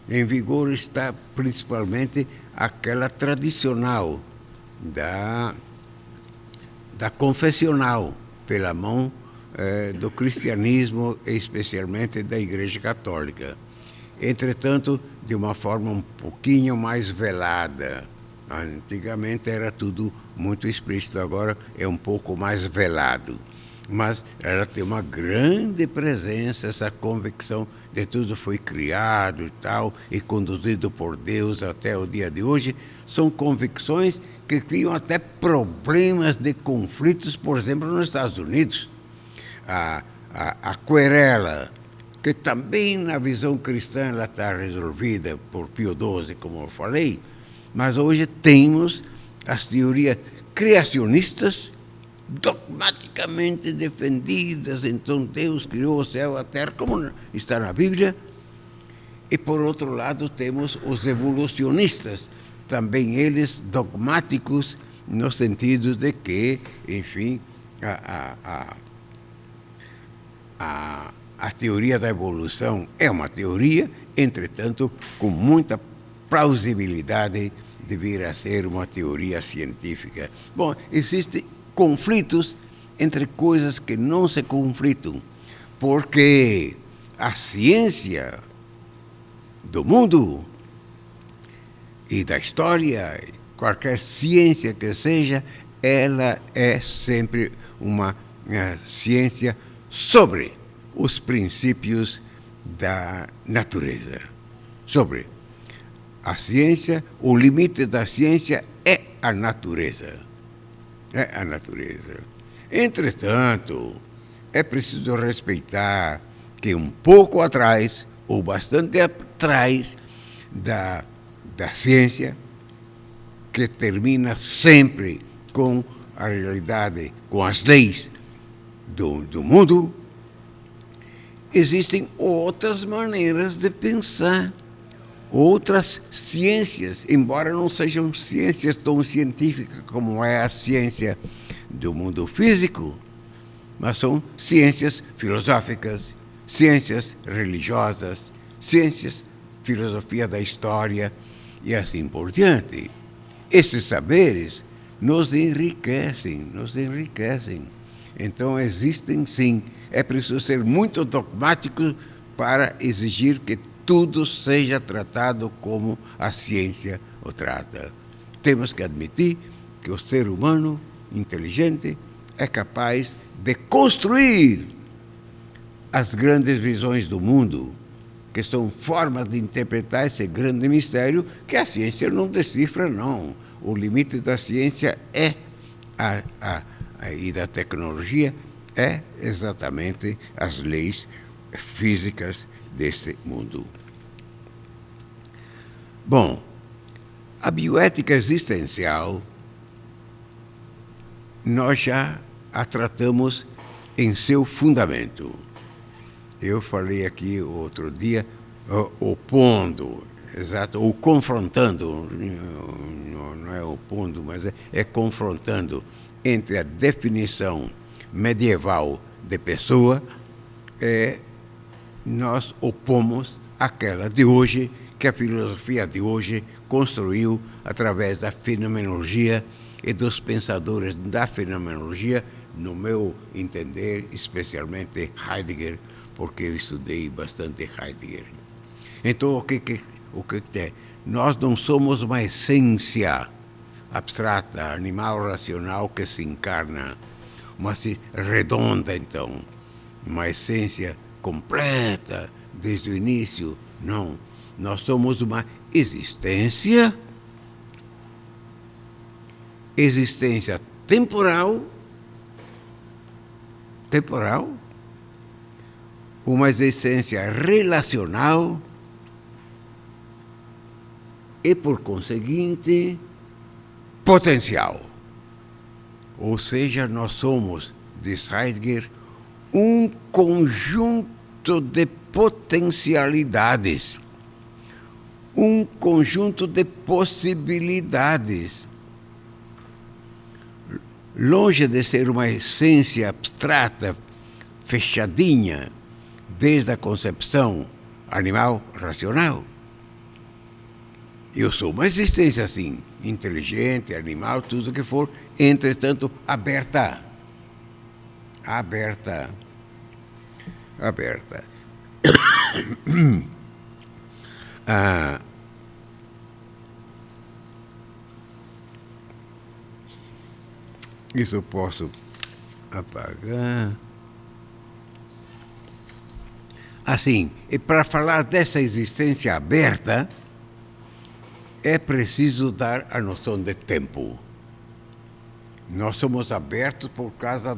[SPEAKER 1] Em vigor está principalmente aquela tradicional da confessional, pela mão do cristianismo, especialmente da Igreja Católica. Entretanto, de uma forma um pouquinho mais velada. Antigamente era tudo muito explícito, agora é um pouco mais velado. Mas ela tem uma grande presença, essa convicção de tudo foi criado e tal, e conduzido por Deus até o dia de hoje. São convicções que criam até problemas de conflitos, por exemplo, nos Estados Unidos. A querela, que também na visão cristã ela está resolvida por Pio XII, como eu falei, mas hoje temos as teorias criacionistas dogmaticamente defendidas. Então Deus criou o céu e a terra, como está na Bíblia, e por outro lado temos os evolucionistas, também eles dogmáticos, no sentido de que, enfim, a teoria da evolução é uma teoria, entretanto, com muita plausibilidade de vir a ser uma teoria científica. Bom, existem conflitos entre coisas que não se conflitam, porque a ciência do mundo e da história, qualquer ciência que seja, ela é sempre uma ciência sobre os princípios da natureza. Sobre a ciência, o limite da ciência é a natureza. É a natureza. Entretanto, é preciso respeitar que um pouco atrás, ou bastante atrás da ciência, que termina sempre com a realidade, com as leis do mundo, existem outras maneiras de pensar, outras ciências, embora não sejam ciências tão científicas como é a ciência do mundo físico, mas são ciências filosóficas, ciências religiosas, ciências, filosofia da história e assim por diante. Esses saberes nos enriquecem, nos enriquecem. Então existem sim, é preciso ser muito dogmático para exigir que tudo seja tratado como a ciência o trata. Temos que admitir que o ser humano inteligente é capaz de construir as grandes visões do mundo, que são formas de interpretar esse grande mistério que a ciência não decifra, não. O limite da ciência e da tecnologia é exatamente as leis físicas desse mundo. Bom, a bioética existencial, nós já a tratamos em seu fundamento. Eu falei aqui outro dia, opondo, exato, ou confrontando, não é opondo, mas é confrontando entre a definição medieval de pessoa, nós opomos aquela de hoje, que a filosofia de hoje construiu através da fenomenologia e dos pensadores da fenomenologia, no meu entender, especialmente Heidegger, porque eu estudei bastante Heidegger. Então, o que é? Nós não somos uma essência abstrata, animal racional que se encarna, mas redonda, então, uma essência completa desde o início. Não, nós somos uma existência temporal, uma existência relacional e, por conseguinte, potencial. Ou seja, nós somos, diz Heidegger, um conjunto de potencialidades, um conjunto de possibilidades. Longe de ser uma essência abstrata, fechadinha, desde a concepção animal racional. Eu sou uma existência assim, inteligente, animal, tudo que for, entretanto, aberta. Isso eu posso apagar. Assim, e para falar dessa existência aberta, é preciso dar a noção de tempo. Nós somos abertos por causa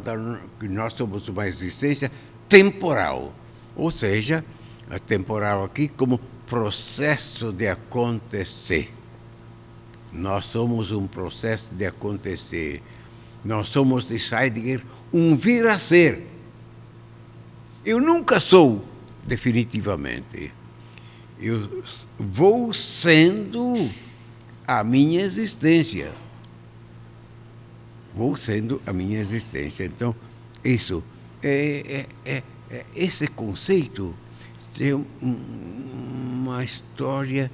[SPEAKER 1] que nós somos uma existência temporal. Ou seja, a temporal aqui como processo de acontecer. Nós somos um processo de acontecer. Nós somos, de Heidegger, um vir a ser. Eu nunca sou, definitivamente. Eu vou sendo a minha existência. Vou sendo a minha existência. Então, isso esse conceito tem uma história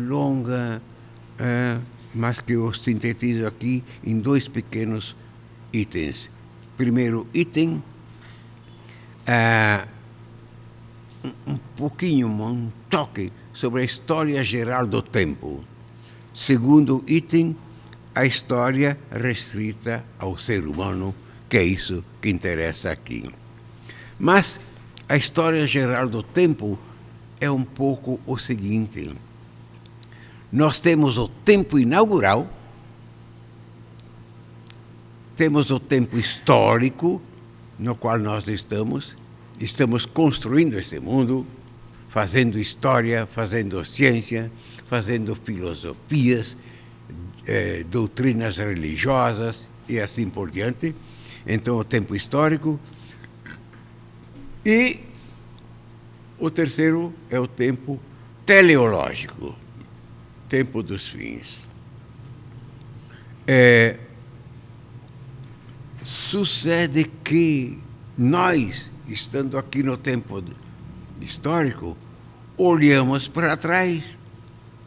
[SPEAKER 1] longa, mas que eu sintetizo aqui em 2 pequenos itens. Primeiro item, um pouquinho, um toque sobre a história geral do tempo. Segundo item, a história restrita ao ser humano, que é isso que interessa aqui. Mas a história geral do tempo é um pouco o seguinte. Nós temos o tempo inaugural, temos o tempo histórico, no qual nós estamos construindo esse mundo, fazendo história, fazendo ciência, fazendo filosofias, doutrinas religiosas e assim por diante. Então, o tempo histórico. E o terceiro é o tempo teleológico, tempo dos fins. Sucede que nós, estando aqui no tempo histórico, olhamos para trás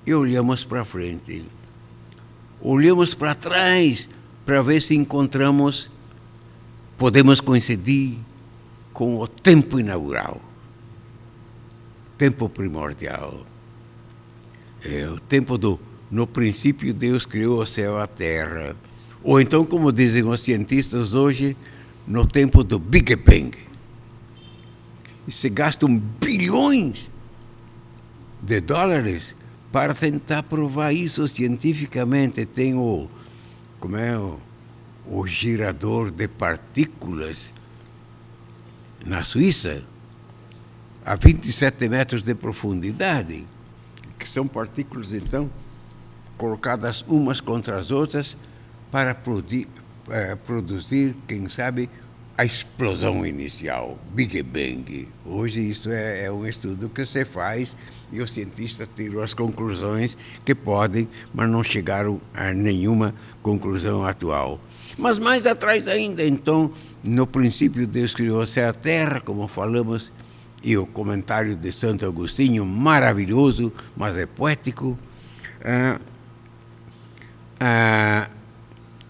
[SPEAKER 1] e olhamos para frente. Olhamos para trás para ver se podemos coincidir com o tempo inaugural, tempo primordial. O tempo no princípio Deus criou o céu e a terra. Ou então, como dizem os cientistas hoje, no tempo do Big Bang. E se gastam bilhões de dólares para tentar provar isso cientificamente. Tem o girador de partículas na Suíça, a 27 metros de profundidade, que são partículas, então, colocadas umas contra as outras para produzir, quem sabe, a explosão inicial, Big Bang. Hoje isso é um estudo que se faz e os cientistas tiram as conclusões que podem, mas não chegaram a nenhuma conclusão atual. Mas mais atrás ainda, então, no princípio Deus criou a terra, como falamos, e o comentário de Santo Agostinho, maravilhoso, mas é poético.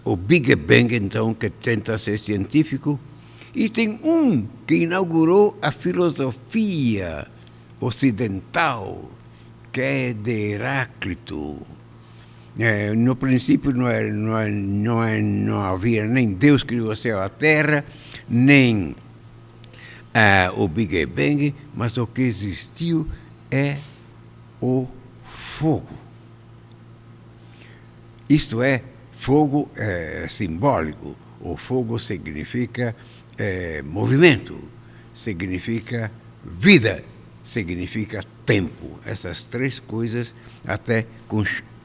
[SPEAKER 1] O Big Bang, então, que tenta ser científico. E tem um que inaugurou a filosofia ocidental, que é de Heráclito. No princípio não havia nem Deus criou o céu e a terra, nem o Big Bang, mas o que existiu é o fogo. Isto é, fogo é simbólico. O fogo significa movimento, significa vida, significa tempo. Essas três coisas até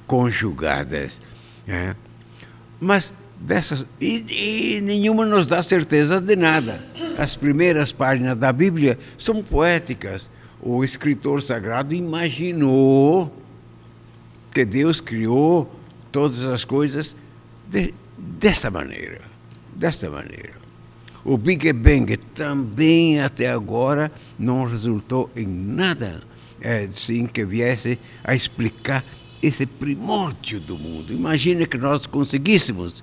[SPEAKER 1] conjugadas. Mas dessas, e nenhuma nos dá certeza de nada. As primeiras páginas da Bíblia são poéticas. O escritor sagrado imaginou que Deus criou todas as coisas desta maneira. O Big Bang também até agora não resultou em nada assim que viesse a explicar esse primórdio do mundo. Imagina que nós conseguíssemos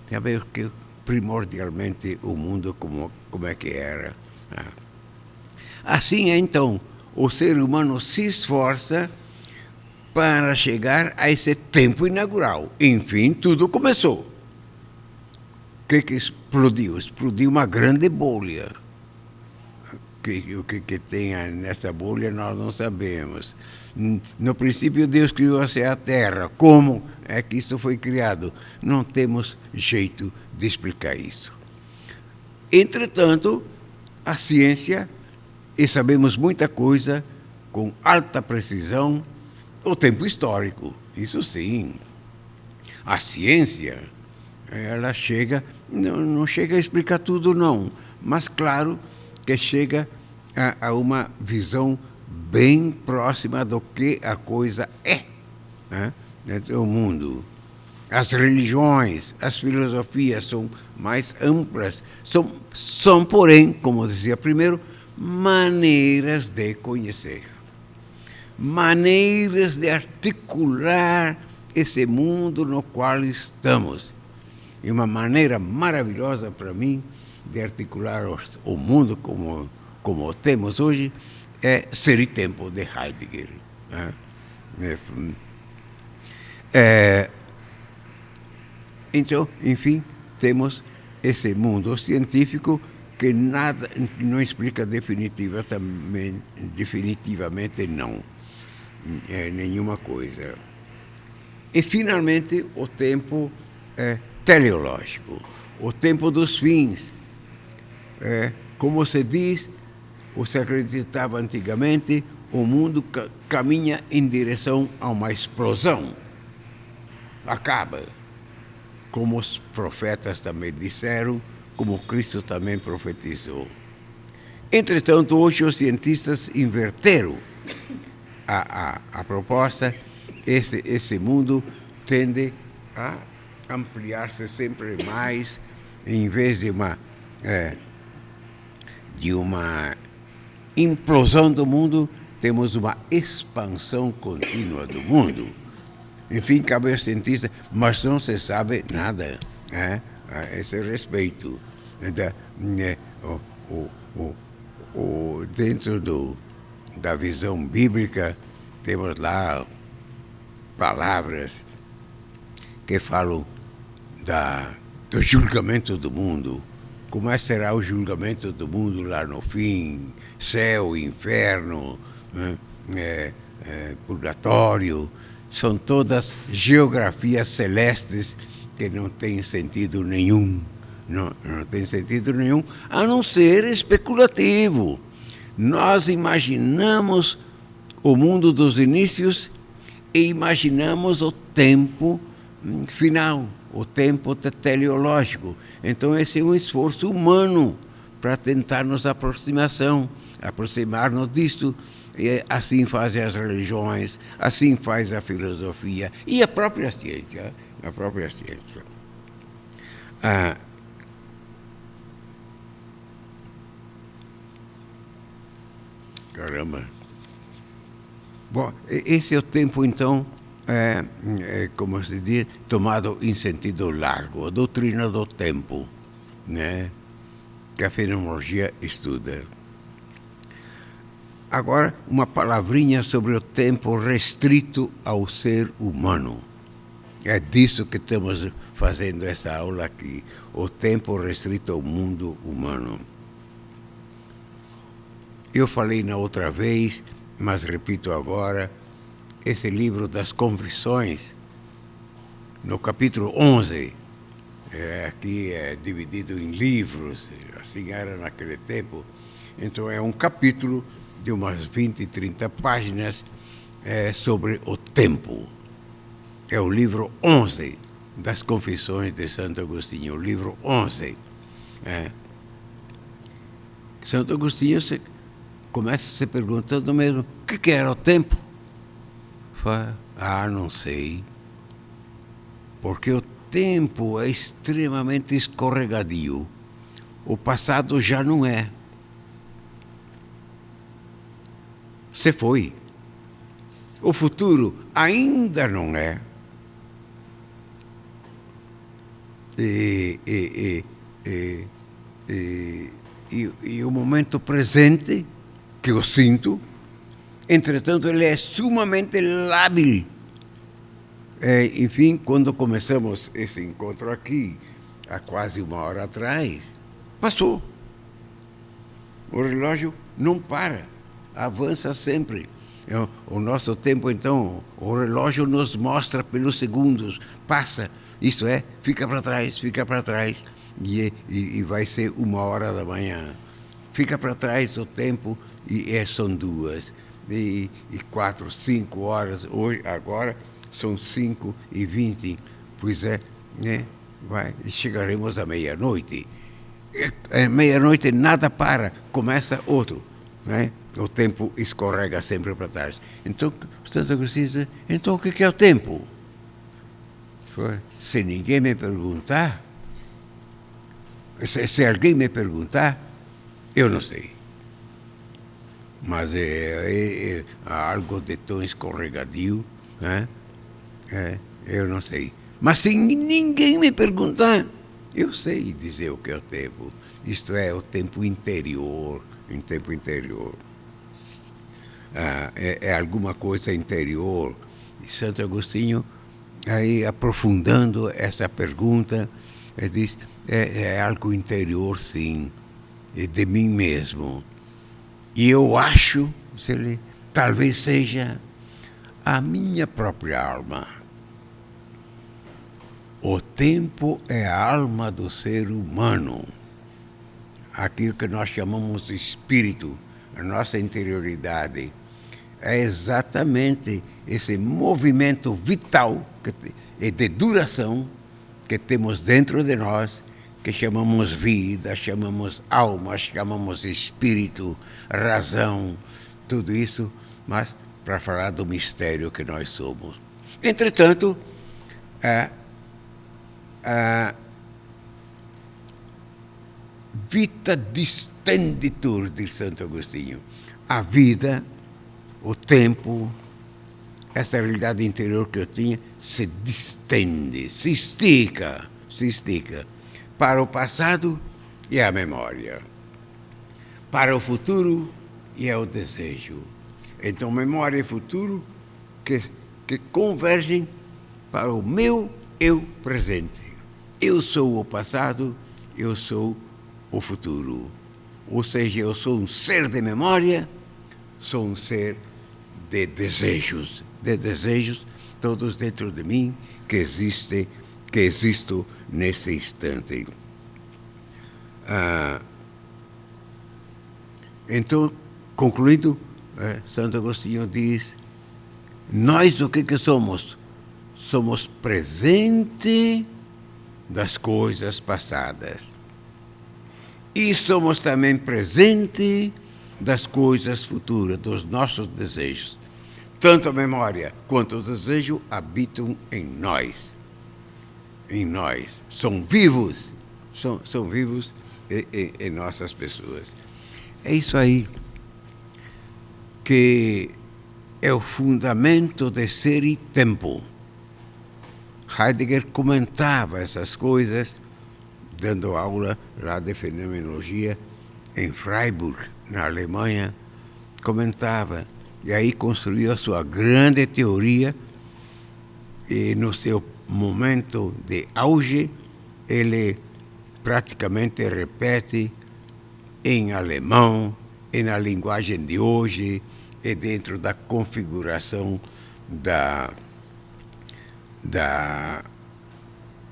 [SPEAKER 1] saber que primordialmente o mundo como é que era. Assim, então, o ser humano se esforça para chegar a esse tempo inaugural. Enfim, tudo começou. O que explodiu? Explodiu uma grande bolha. O que tem nessa bolha nós não sabemos. No princípio Deus criou a terra. Como é que isso foi criado? Não temos jeito de explicar isso. Entretanto, a ciência, e sabemos muita coisa com alta precisão, o tempo histórico, isso sim. A ciência, ela não chega a explicar tudo não, mas claro que chega a uma visão bem próxima do que a coisa é, o mundo. As religiões, as filosofias são mais amplas, são porém, como dizia primeiro, maneiras de conhecer, maneiras de articular esse mundo no qual estamos. E uma maneira maravilhosa para mim de articular o mundo como temos hoje é Ser e Tempo, de Heidegger. Então, enfim, temos esse mundo científico que nada não explica definitivamente não, nenhuma coisa. E, finalmente, o tempo teleológico, o tempo dos fins. Como se diz, ou se acreditava antigamente, o mundo caminha em direção a uma explosão. Acaba. Como os profetas também disseram, como Cristo também profetizou. Entretanto, hoje os cientistas inverteram a proposta. Esse mundo tende a ampliar-se sempre mais, em vez de uma implosão do mundo, temos uma expansão contínua do mundo. Enfim, cabe aos cientistas, mas não se sabe nada a esse respeito. Dentro da visão bíblica, temos lá palavras que falam do julgamento do mundo. Como será o julgamento do mundo lá no fim? Céu, inferno, purgatório. São todas geografias celestes que não têm sentido nenhum. Não tem sentido nenhum, a não ser especulativo. Nós imaginamos o mundo dos inícios e imaginamos o tempo final, o tempo teleológico. Então, esse é um esforço humano para tentar nos aproximar-nos disto. E assim fazem as religiões, assim faz a filosofia e a própria ciência. Caramba. Bom, esse é o tempo, então, como se diz, tomado em sentido largo, a doutrina do tempo, né, que a fenomenologia estuda. Agora, uma palavrinha sobre o tempo restrito ao ser humano. É disso que estamos fazendo essa aula aqui, o tempo restrito ao mundo humano. Eu falei na outra vez, mas repito agora, esse livro das Confissões, no capítulo 11, aqui é dividido em livros, assim era naquele tempo, então é um capítulo de umas 20, 30 páginas sobre o tempo. É o livro 11 das Confissões de Santo Agostinho, o livro 11. Santo Agostinho começa se perguntando mesmo, o que era o tempo? Fala, não sei. Porque o tempo é extremamente escorregadio. O passado já não é. Se foi. O futuro ainda não é. E o momento presente, que eu sinto, entretanto, ele é sumamente lábil. Enfim, quando começamos esse encontro aqui, há quase 1 hora atrás, passou. O relógio não para, avança sempre. O nosso tempo, então, o relógio nos mostra pelos segundos, passa, isso fica para trás, e vai ser 1 hora da manhã. Fica para trás o tempo e são 2, e 4, 5 horas, hoje, agora são 5h20, pois vai, chegaremos à meia-noite. Meia-noite nada para, começa outro, né? O tempo escorrega sempre para trás. Então, Santo Agostinho diz, então o que é o tempo? Se ninguém me perguntar, se alguém me perguntar, eu não sei. Mas é algo de tão escorregadio, né? Eu não sei. Mas se ninguém me perguntar, eu sei dizer o que é o tempo. Isto é o tempo interior, em tempo interior. É alguma coisa interior. E Santo Agostinho aí aprofundando essa pergunta, ele diz, é algo interior, sim, é de mim mesmo. E eu acho, se ele talvez seja a minha própria alma. O tempo é a alma do ser humano. Aquilo que nós chamamos de espírito, a nossa interioridade. É exatamente esse movimento vital e de duração que temos dentro de nós, que chamamos vida, chamamos alma, chamamos espírito, razão, tudo isso, mas para falar do mistério que nós somos. Entretanto, vita distenditur, diz Santo Agostinho. A vida, o tempo, essa realidade interior que eu tinha, se distende, se estica para o passado e a memória, para o futuro e ao desejo. Então, memória e futuro que convergem para o meu eu presente. Eu sou o passado, eu sou o futuro. Ou seja, eu sou um ser de memória, sou um ser de desejos, todos dentro de mim, que existo nesse instante. Então, concluindo, Santo Agostinho diz, nós o que somos? Somos presente das coisas passadas. E somos também presente das coisas futuras, dos nossos desejos. Tanto a memória quanto o desejo habitam em nós. Em nós. São vivos. São vivos em nossas pessoas. É isso aí que é o fundamento de ser e tempo. Heidegger comentava essas coisas, dando aula lá de fenomenologia em Freiburg, na Alemanha, comentava. E aí construiu a sua grande teoria, e no seu momento de auge, ele praticamente repete em alemão, e na linguagem de hoje, e dentro da configuração da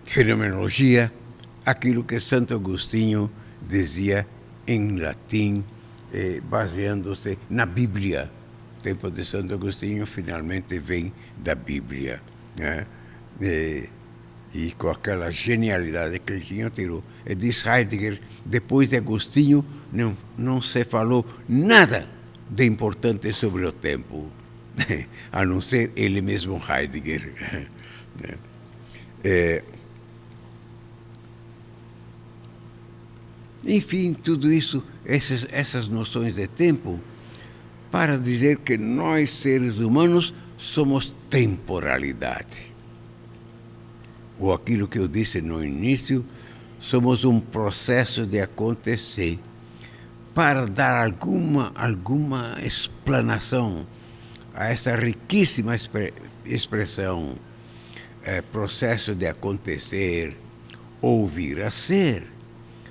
[SPEAKER 1] fenomenologia, aquilo que Santo Agostinho dizia em latim, baseando-se na Bíblia. O tempo de Santo Agostinho finalmente vem da Bíblia, né? E com aquela genialidade que ele tinha, tirou. E diz Heidegger, depois de Agostinho, não se falou nada de importante sobre o tempo, a não ser ele mesmo, Heidegger. Enfim, tudo isso, essas noções de tempo, para dizer que nós, seres humanos, somos temporalidade. Ou aquilo que eu disse no início, somos um processo de acontecer. Para dar alguma explanação a essa riquíssima expressão, processo de acontecer, ou vir a ser,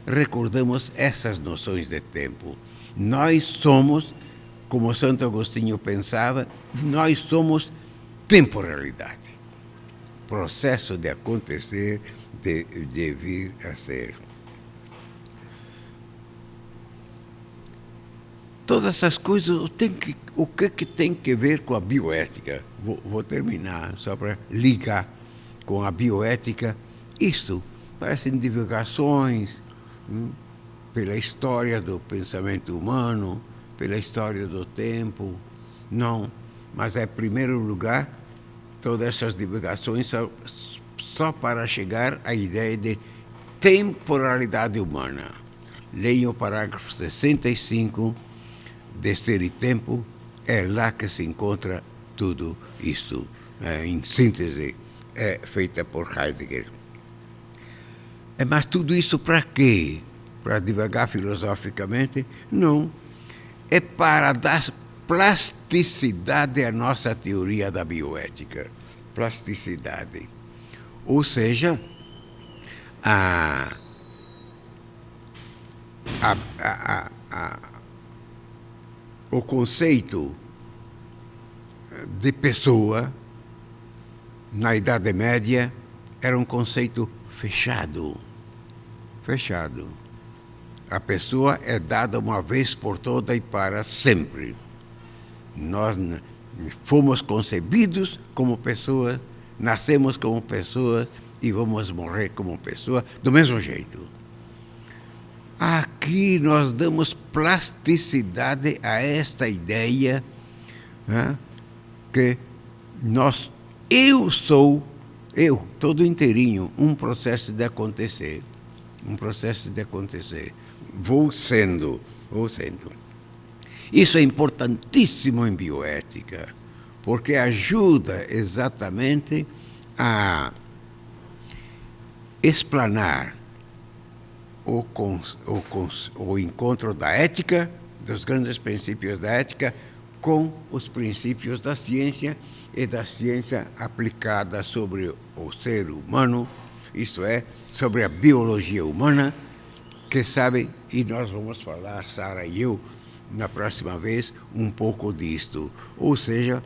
[SPEAKER 1] recordamos essas noções de tempo. Nós somos, como Santo Agostinho pensava, nós somos temporalidade. Processo de acontecer, de vir a ser. Todas essas coisas, o que tem que ver com a bioética? Vou terminar, só para ligar com a bioética. Isto parecem divulgações pela história do pensamento humano, pela história do tempo. Não, mas em primeiro lugar, todas essas divulgações só para chegar à ideia de temporalidade humana. Leiam o parágrafo 65 de Ser e Tempo, é lá que se encontra tudo isto. Em síntese, é feita por Heidegger. Mas tudo isso para quê? Para divagar filosoficamente? Não. É para dar plasticidade à nossa teoria da bioética. Plasticidade. Ou seja, a, a, o conceito de pessoa na Idade Média era um conceito fechado. Fechado. A pessoa é dada uma vez por toda e para sempre. Nós fomos concebidos como pessoas, nascemos como pessoas e vamos morrer como pessoa do mesmo jeito. Aqui nós damos plasticidade a esta ideia, né, que eu sou, todo inteirinho, um processo de acontecer. Um processo de acontecer. Vou sendo. Isso é importantíssimo em bioética, porque ajuda exatamente a explanar o encontro da ética, dos grandes princípios da ética, com os princípios da ciência e da ciência aplicada sobre o ser humano, isto é, sobre a biologia humana, que sabe, e nós vamos falar, Sara e eu, na próxima vez, um pouco disto. Ou seja,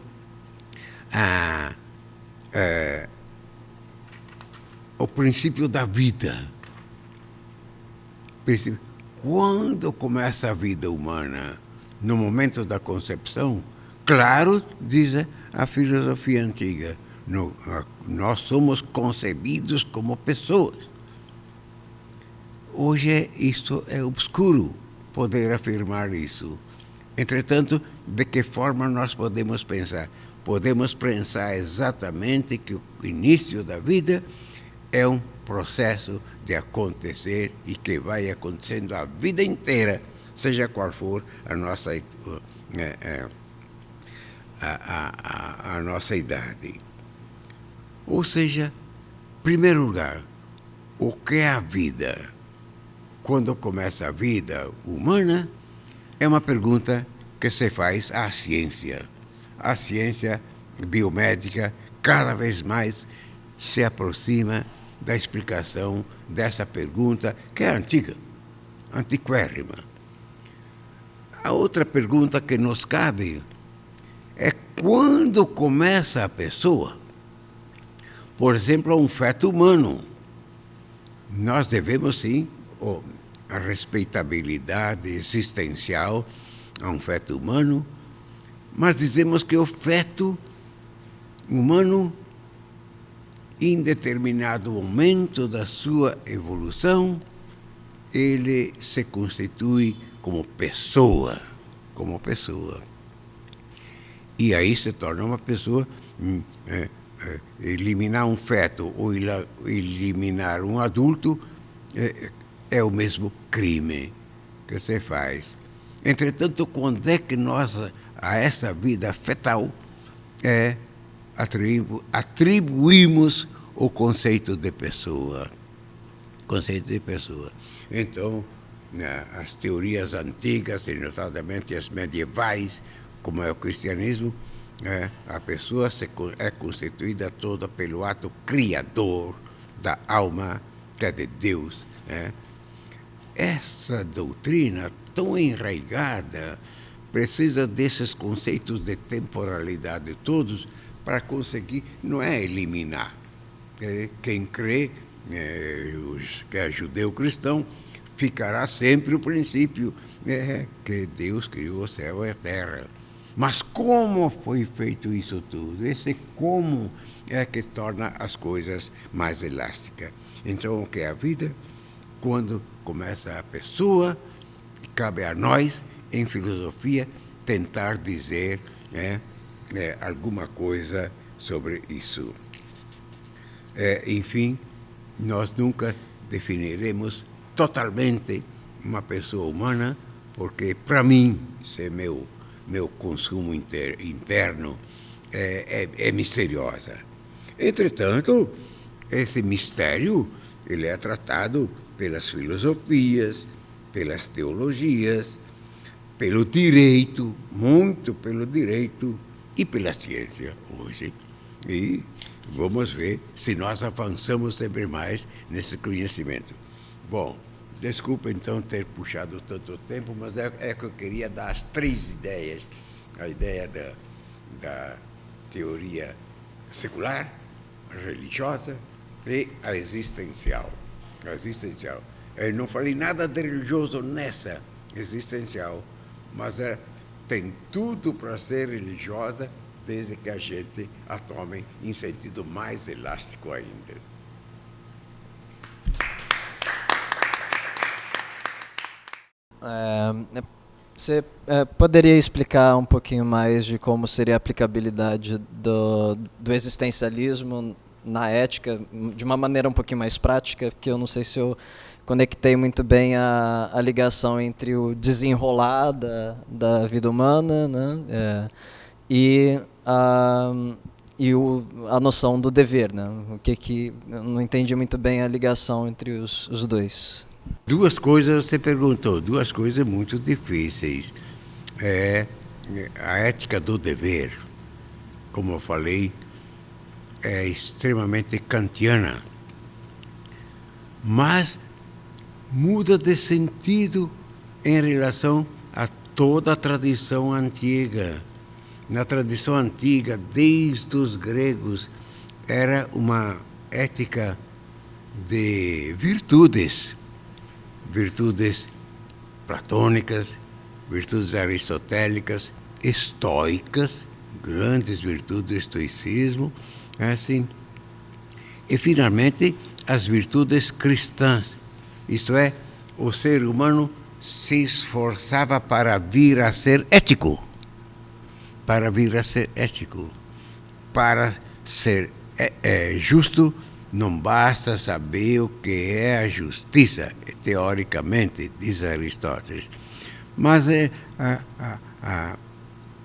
[SPEAKER 1] o princípio da vida. Quando começa a vida humana? No momento da concepção? Claro, diz a filosofia antiga, nós somos concebidos como pessoas. Hoje isso é obscuro, poder afirmar isso. Entretanto, de que forma nós podemos pensar? Podemos pensar exatamente que o início da vida é um processo de acontecer e que vai acontecendo a vida inteira, seja qual for a nossa, a nossa idade. Ou seja, em primeiro lugar, o que é a vida? Quando começa a vida humana, é uma pergunta que se faz à ciência. A ciência biomédica cada vez mais se aproxima da explicação dessa pergunta, que é antiga, antiquérrima. A outra pergunta que nos cabe é quando começa a pessoa. Por exemplo, um feto humano. Nós devemos, sim, a respeitabilidade existencial a um feto humano, mas dizemos que o feto humano, em determinado momento da sua evolução, ele se constitui como pessoa. E aí se torna uma pessoa. Eliminar um feto ou eliminar um adulto é o mesmo crime que se faz. Entretanto, quando é que nós, a essa vida fetal, atribuímos o conceito de pessoa? Então, as teorias antigas, e notadamente as medievais, como é o cristianismo, a pessoa é constituída toda pelo ato criador da alma, que é de Deus. Essa doutrina tão enraizada precisa desses conceitos de temporalidade todos para conseguir, não é eliminar. Quem crê que é judeu-cristão ficará sempre o princípio que Deus criou o céu e a terra. Mas como foi feito isso tudo? Esse como é que torna as coisas mais elásticas. Então, o que é a vida? Quando começa a pessoa, cabe a nós, em filosofia, tentar dizer alguma coisa sobre isso. Enfim, nós nunca definiremos totalmente uma pessoa humana, porque, para mim, isso é meu consumo interno, é misteriosa. Entretanto, esse mistério ele é tratado pelas filosofias, pelas teologias, pelo direito, muito pelo direito e pela ciência hoje. E Vamos ver se nós avançamos sempre mais nesse conhecimento. Bom, desculpa então ter puxado tanto tempo, mas é que eu queria dar as 3 ideias. A ideia da teoria secular, a religiosa e a existencial. A existencial. Eu não falei nada de religioso nessa existencial, mas tem tudo para ser religiosa, desde que a gente a tome em sentido mais elástico ainda.
[SPEAKER 3] Você poderia explicar um pouquinho mais de como seria a aplicabilidade do existencialismo na ética, de uma maneira um pouquinho mais prática, porque eu não sei se eu conectei muito bem a ligação entre o desenrolar da vida humana, né, e a noção do dever, né? Eu não entendi muito bem a ligação entre os dois.
[SPEAKER 1] 2 coisas você perguntou, 2 coisas muito difíceis. A ética do dever, como eu falei, é extremamente kantiana, mas muda de sentido em relação a toda a tradição antiga. Na tradição antiga, desde os gregos, era uma ética de virtudes platônicas, virtudes aristotélicas, estoicas, grandes virtudes do estoicismo, assim. E, finalmente, as virtudes cristãs, isto é, o ser humano se esforçava para vir a ser ético. Para ser justo, não basta saber o que é a justiça, teoricamente, diz Aristóteles. Mas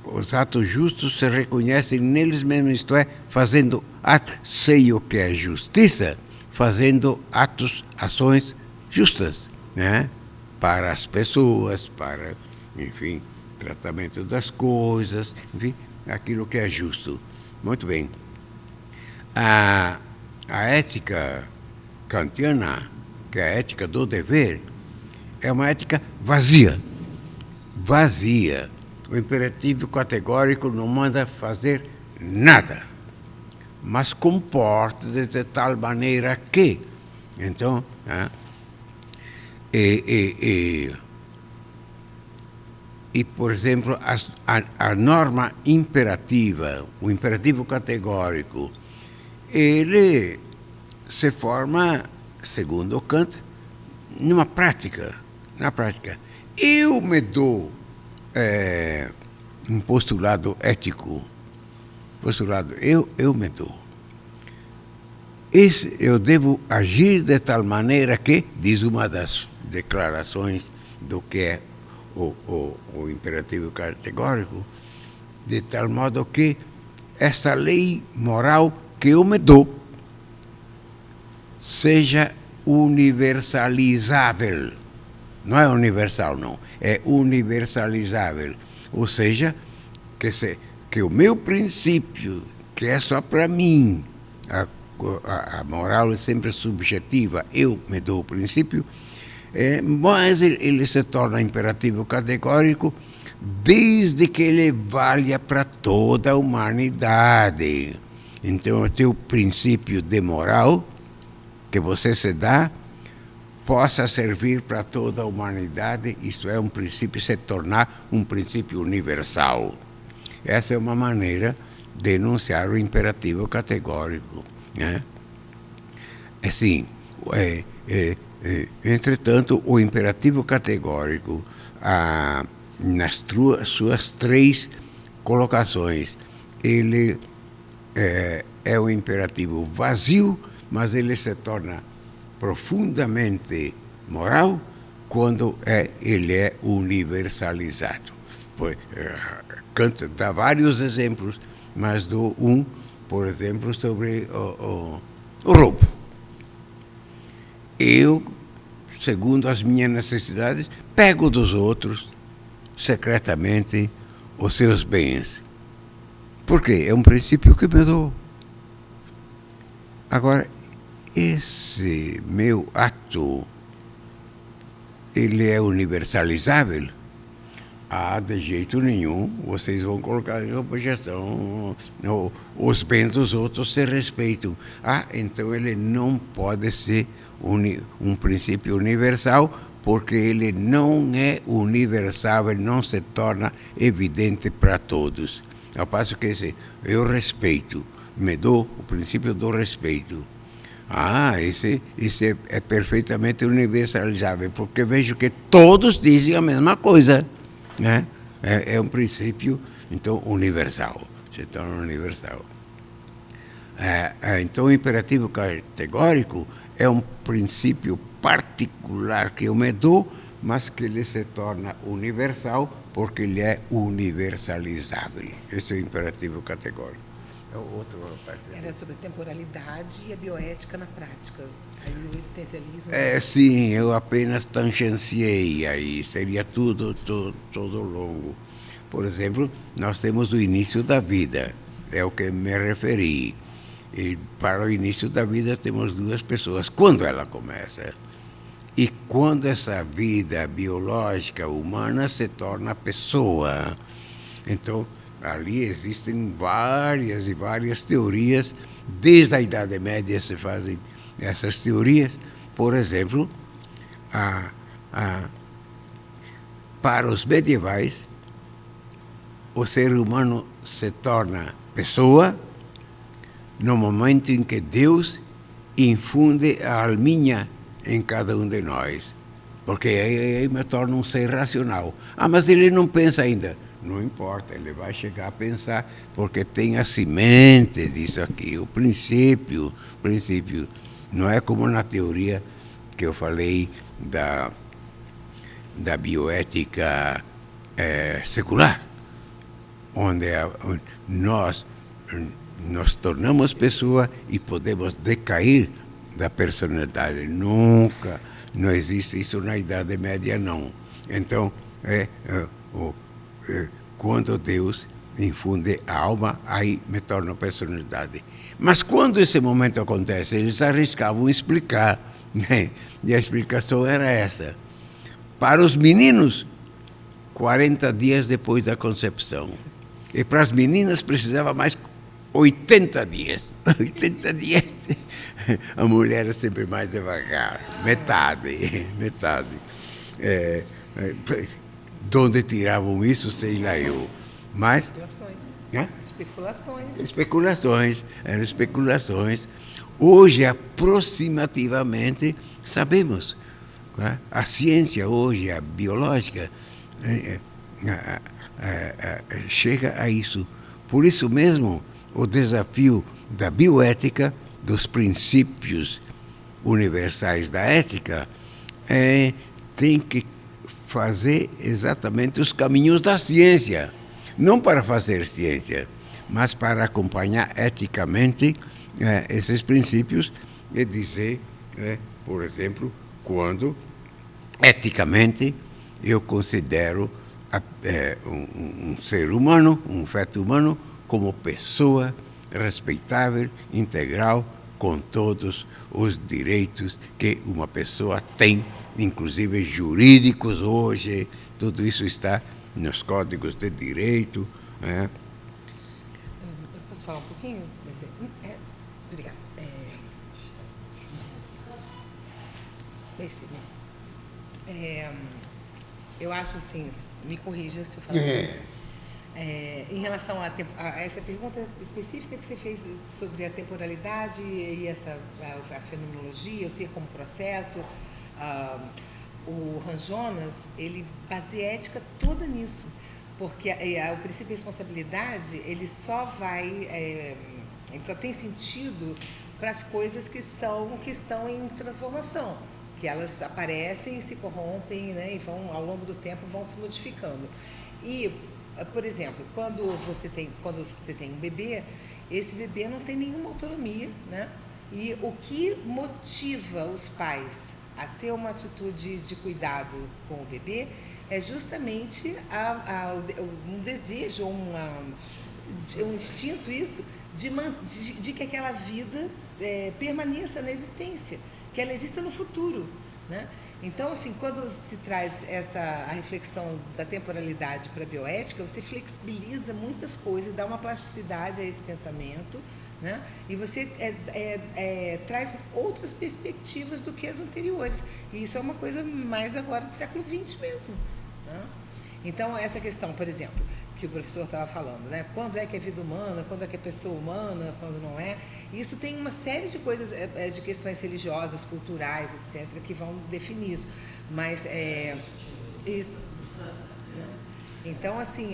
[SPEAKER 1] os atos justos se reconhecem neles mesmos, isto é, fazendo atos, sei o que é justiça, fazendo ações justas, né? Para as pessoas, para, enfim, tratamento das coisas, enfim, aquilo que é justo. Muito bem. A ética kantiana, que é a ética do dever, é uma ética vazia. O imperativo categórico não manda fazer nada, mas comporta-se de tal maneira que, então, por exemplo, a norma imperativa, o imperativo categórico, ele se forma, segundo Kant, na prática. Eu me dou um postulado ético, eu me dou. Eu devo agir de tal maneira que, diz uma das declarações do que é o imperativo categórico, de tal modo que esta lei moral que eu me dou seja universalizável. Não é universal, não. É universalizável. Ou seja, que o meu princípio, que é só para mim, a moral é sempre subjetiva, eu me dou o princípio, mas ele se torna imperativo categórico desde que ele valha para toda a humanidade. Então, o teu princípio de moral que você se dá possa servir para toda a humanidade, isto é, um princípio se tornar um princípio universal. Essa é uma maneira de enunciar o imperativo categórico, né? Assim, entretanto, o imperativo categórico, nas suas 3 colocações, ele é um imperativo vazio, mas ele se torna profundamente moral quando ele é universalizado. Kant dá vários exemplos, mas dou por exemplo, sobre o roubo. Eu, segundo as minhas necessidades, pego dos outros, secretamente, os seus bens. Por quê? É um princípio que me dou. Agora, esse meu ato, ele é universalizável? Ah, de jeito nenhum. Vocês vão colocar em objeção. Os bens dos outros se respeitam. Ah, então ele não pode ser um princípio universal, porque ele não é universal, ele não se torna evidente para todos. Ao passo que eu respeito, me dou o princípio do respeito. Ah, esse é perfeitamente universalizável, porque vejo que todos dizem a mesma coisa. Né? É um princípio, então, universal, se torna universal. Então, o imperativo categórico é um princípio particular que eu me dou, mas que ele se torna universal porque ele é universalizável. Esse é o imperativo categórico. É outro parte.
[SPEAKER 2] Era sobre a temporalidade e a bioética na prática. Aí o existencialismo...
[SPEAKER 1] Sim, eu apenas tangenciei aí, seria tudo longo. Por exemplo, nós temos o início da vida, é o que me referi. E para o início da vida temos duas pessoas. Quando ela começa? E quando essa vida biológica humana se torna pessoa? Então, ali existem várias e várias teorias. Desde a Idade Média se fazem essas teorias. Por exemplo, para os medievais, o ser humano se torna pessoa no momento em que Deus infunde a alminha em cada um de nós. Porque aí me torna um ser racional. Ah, mas ele não pensa ainda. Não importa, ele vai chegar a pensar, porque tem a semente disso aqui, o princípio. Não é como na teoria que eu falei da bioética secular, onde nós nos tornamos pessoa e podemos decair da personalidade. Nunca, não existe isso na Idade Média, não. Então, quando Deus infunde a alma, aí me torna personalidade. Mas quando esse momento acontece, eles arriscavam explicar, né? E a explicação era essa. Para os meninos, 40 dias depois da concepção. E para as meninas precisava mais 80 dias. 80 dias. A mulher é sempre mais devagar. Metade. De onde tiravam isso, sei lá eu. Mas... Especulações. Eram especulações. Hoje, aproximativamente, sabemos. Né? A ciência hoje, a biológica, chega a isso. Por isso mesmo, o desafio da bioética, dos princípios universais da ética, tem que fazer exatamente os caminhos da ciência. Não para fazer ciência, mas para acompanhar eticamente esses princípios e dizer, por exemplo, quando eticamente eu considero um ser humano, um feto humano, como pessoa respeitável, integral, com todos os direitos que uma pessoa tem, inclusive jurídicos hoje. Tudo isso está nos códigos de direito.
[SPEAKER 2] Eu posso falar um pouquinho? Obrigada. Eu acho assim, me corrija se eu falar em relação a essa pergunta específica que você fez sobre a temporalidade e a fenomenologia, o ser como processo, o Hans Jonas, ele baseia a ética toda nisso, porque o princípio de responsabilidade, ele só tem sentido para as coisas que estão em transformação, que elas aparecem e se corrompem, né, e ao longo do tempo vão se modificando. E, por exemplo, quando você tem um bebê, esse bebê não tem nenhuma autonomia, né? E o que motiva os pais a ter uma atitude de cuidado com o bebê é justamente um desejo, um instinto isso, de que aquela vida permaneça na existência, que ela exista no futuro, né? Então, assim, quando se traz a reflexão da temporalidade para a bioética, você flexibiliza muitas coisas, dá uma plasticidade a esse pensamento, né? E você traz outras perspectivas do que as anteriores. E isso é uma coisa mais agora do século XX mesmo, né? Então, essa questão, por exemplo, que o professor estava falando, né? Quando é que é vida humana, quando é que é pessoa humana, quando não é. Isso tem uma série de coisas, de questões religiosas, culturais, etc., que vão definir isso. Mas, isso. Então, assim,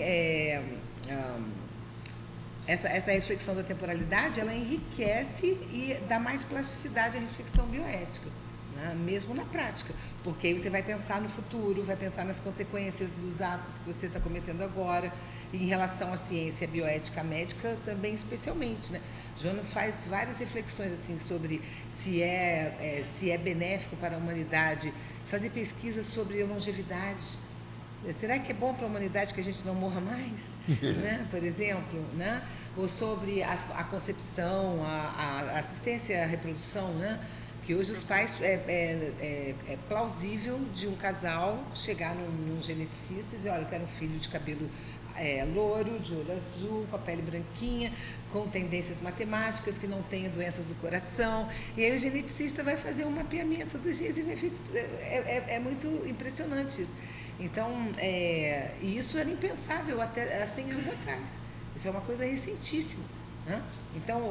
[SPEAKER 2] essa reflexão da temporalidade, ela enriquece e dá mais plasticidade à reflexão bioética, né? Mesmo na prática, porque aí você vai pensar no futuro, vai pensar nas consequências dos atos que você está cometendo agora, e em relação à ciência bioética médica também especialmente, né? Jonas faz várias reflexões assim sobre se é benéfico para a humanidade fazer pesquisas sobre longevidade. Será que é bom para a humanidade que a gente não morra mais, né? Por exemplo, né? Ou sobre a concepção, a assistência à reprodução, né? Que hoje os pais, é plausível de um casal chegar num geneticista e dizer, olha, eu quero um filho de cabelo louro, de olho azul, com a pele branquinha, com tendências matemáticas, que não tenha doenças do coração. E aí o geneticista vai fazer um mapeamento dos genes e vai é muito impressionante isso. Então, e isso era impensável até há 100 anos atrás. Isso é uma coisa recentíssima, né? Então,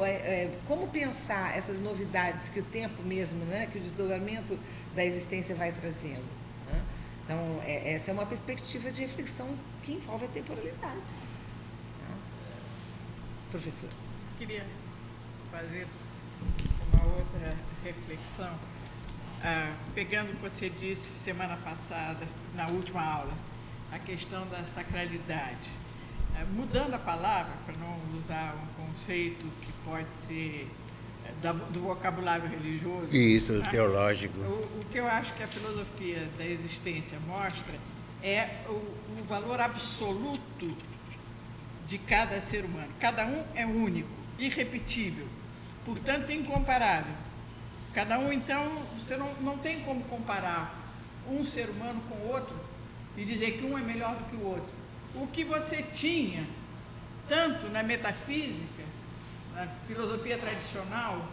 [SPEAKER 2] como pensar essas novidades que o tempo mesmo, né, que o desdobramento da existência vai trazendo, né? Então, essa é uma perspectiva de reflexão que envolve a temporalidade, né? Professor.
[SPEAKER 4] Queria fazer uma outra reflexão, pegando o que você disse semana passada, na última aula, a questão da sacralidade. Mudando a palavra, para não usar um conceito que pode ser do vocabulário religioso.
[SPEAKER 1] Isso, teológico.
[SPEAKER 4] O que eu acho que a filosofia da existência mostra é o valor absoluto de cada ser humano. Cada um é único, irrepetível, portanto incomparável. Cada um, então, você não tem como comparar um ser humano com o outro e dizer que um é melhor do que o outro. O que você tinha, tanto na metafísica, na filosofia tradicional,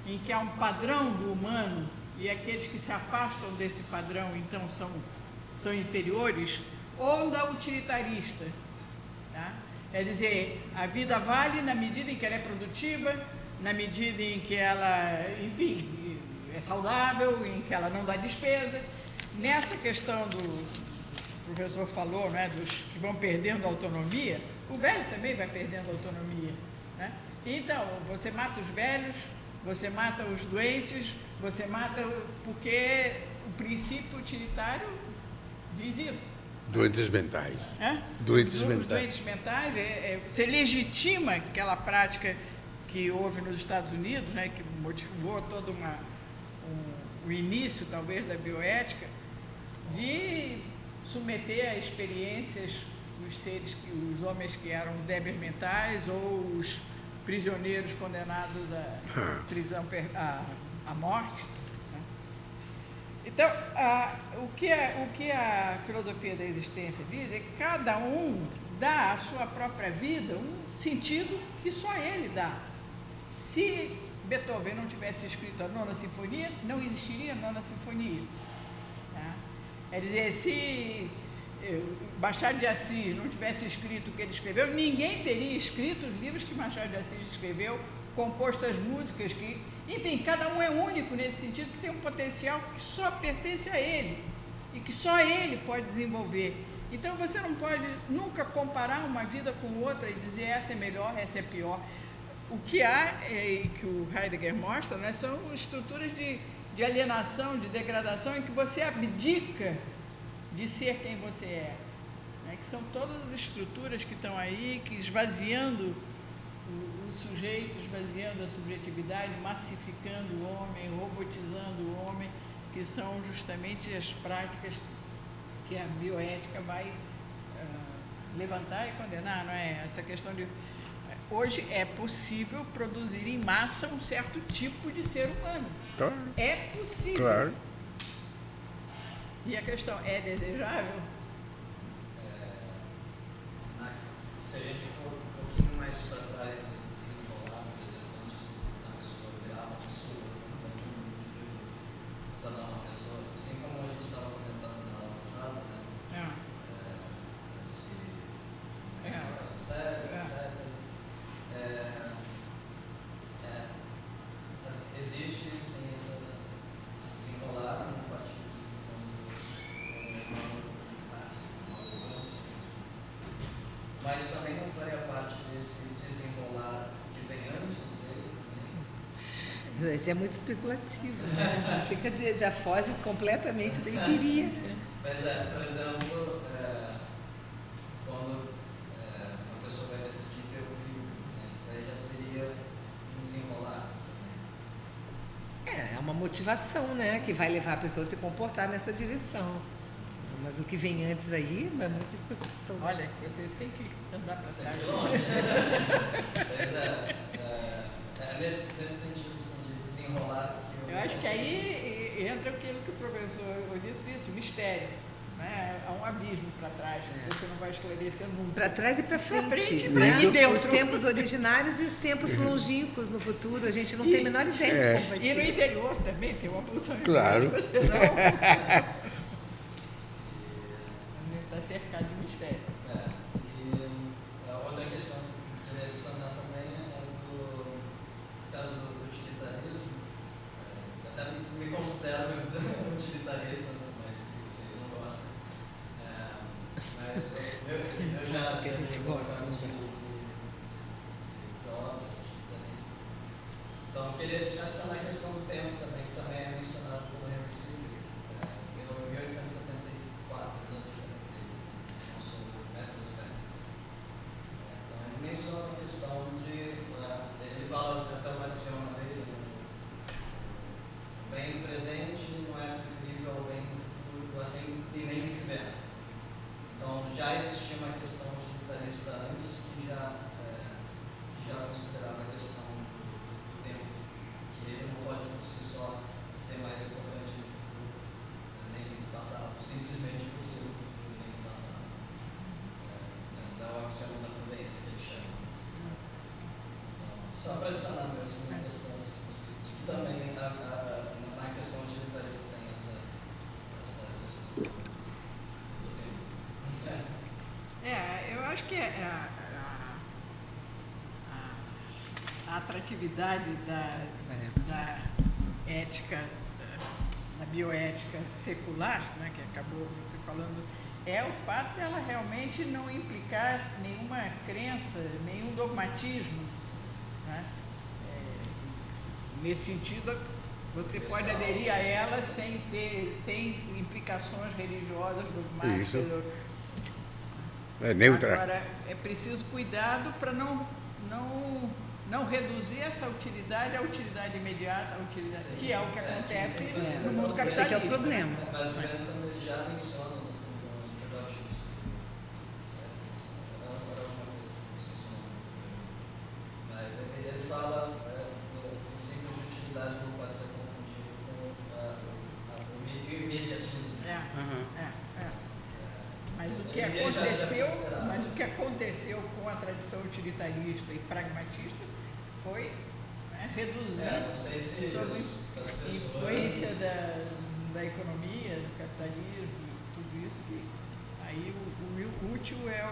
[SPEAKER 4] em que há um padrão do humano e aqueles que se afastam desse padrão, então, são inferiores, ou da utilitarista, tá? É dizer, a vida vale na medida em que ela é produtiva, na medida em que ela, enfim, é saudável, em que ela não dá despesa. Nessa questão o professor falou, né, dos que vão perdendo a autonomia, o velho também vai perdendo a autonomia, né? Então, você mata os velhos, você mata os doentes, você mata porque o princípio utilitário diz isso.
[SPEAKER 1] Doentes mentais.
[SPEAKER 4] Doentes mentais, você legitima aquela prática que houve nos Estados Unidos, né, que motivou todo o início, talvez, da bioética, de submeter a experiências os homens que eram débeis mentais ou os prisioneiros condenados à prisão, à morte, né? Então, o que a filosofia da existência diz é que cada um dá à sua própria vida um sentido que só ele dá. Se Beethoven não tivesse escrito a Nona Sinfonia, não existiria a Nona Sinfonia, tá? É dizer, se Machado de Assis não tivesse escrito o que ele escreveu, ninguém teria escrito os livros que Machado de Assis escreveu, composto as músicas que... Enfim, cada um é único nesse sentido, que tem um potencial que só pertence a ele e que só ele pode desenvolver. Então, você não pode nunca comparar uma vida com outra e dizer essa é melhor, essa é pior. O que há, e que o Heidegger mostra, né, são estruturas de alienação, de degradação, em que você abdica de ser quem você é, né, que são todas as estruturas que estão aí, que esvaziando o sujeito, esvaziando a subjetividade, massificando o homem, robotizando o homem, que são justamente as práticas que a bioética vai levantar e condenar, não é? Essa questão de hoje é possível produzir em massa um certo tipo de ser humano.
[SPEAKER 1] Claro.
[SPEAKER 4] É possível.
[SPEAKER 1] Claro.
[SPEAKER 4] E a questão, é desejável?
[SPEAKER 3] Se a gente for um pouquinho mais para trás nesse desenrolar, por exemplo, antes da pessoa virar uma pessoa, se tornar uma pessoa, assim como a gente estava comentando na aula passada, né? Etc. Existe sim esse desenrolar a partir mas também não faria parte desse desenrolar que vem antes dele.
[SPEAKER 2] Isso é muito especulativo, né? Já foge completamente da empiria.
[SPEAKER 3] Mas, por exemplo, quando uma pessoa vai decidir ter um filho, isso daí já seria um desenrolar.
[SPEAKER 2] É uma motivação, né? Que vai levar a pessoa a se comportar nessa direção. Mas o que vem antes aí é muita especulação.
[SPEAKER 4] Olha, você tem que andar para trás.
[SPEAKER 3] Mas nesse sentido assim, de desenrolar.
[SPEAKER 4] Eu acho que aí entra aquilo que o professor Odito disse, o mistério. Né? Há um abismo para trás, que você não vai esclarecer nunca.
[SPEAKER 2] Para trás e para frente.
[SPEAKER 4] Né? E dentro.
[SPEAKER 2] Os tempos originários e os tempos longínquos no futuro. A gente não tem a menor ideia de como vai ser.
[SPEAKER 4] E no interior também tem uma pulsão.
[SPEAKER 1] Claro.
[SPEAKER 4] Você não... está cercado de mistério.
[SPEAKER 3] E a outra questão que eu queria adicionar também é do caso do utilitarismo. Eu até me considero utilitarista, mas vocês não gostam. Mas eu já
[SPEAKER 2] que a gente gosta, né?
[SPEAKER 3] de obras utilitaristas. Então, eu queria adicionar a questão do tempo também, que também é mencionado pelo Henry Sibley, em 1874, menciona a questão de, ele fala até uma adiciona dele, o bem do presente não é preferível ao bem do futuro, assim, e nem vice-versa. Então, já existia uma questão utilitarista antes que já considerava a questão do tempo, que ele não pode por si só ser mais importante no futuro, nem no passado, simplesmente por ser o futuro nem no passado. Essa é o axioma da prudência. Só para adicionar mesmo uma questão de que também na questão utilitarista tem essa questão do tempo.
[SPEAKER 4] Eu acho que a atratividade da ética, da bioética secular, né, que acabou você falando, é o fato dela realmente não implicar nenhuma crença, nenhum dogmatismo. Né? Nesse sentido, você pode aderir a ela sem implicações religiosas, dogmáticas.
[SPEAKER 1] Isso. É neutra.
[SPEAKER 4] Agora, é preciso cuidado para não reduzir essa utilidade à utilidade imediata, que é o que acontece no mundo capitalista.
[SPEAKER 2] Esse que é o problema.
[SPEAKER 3] Mas o Breno também já menciona no Introduction. Mas ele fala do princípio de utilidade não pode ser confundido com o imediatismo.
[SPEAKER 4] Mas o que aconteceu com a tradição utilitarista e pragmatista foi reduzir sob influência da economia, do capitalismo, tudo isso, que aí o útil é o...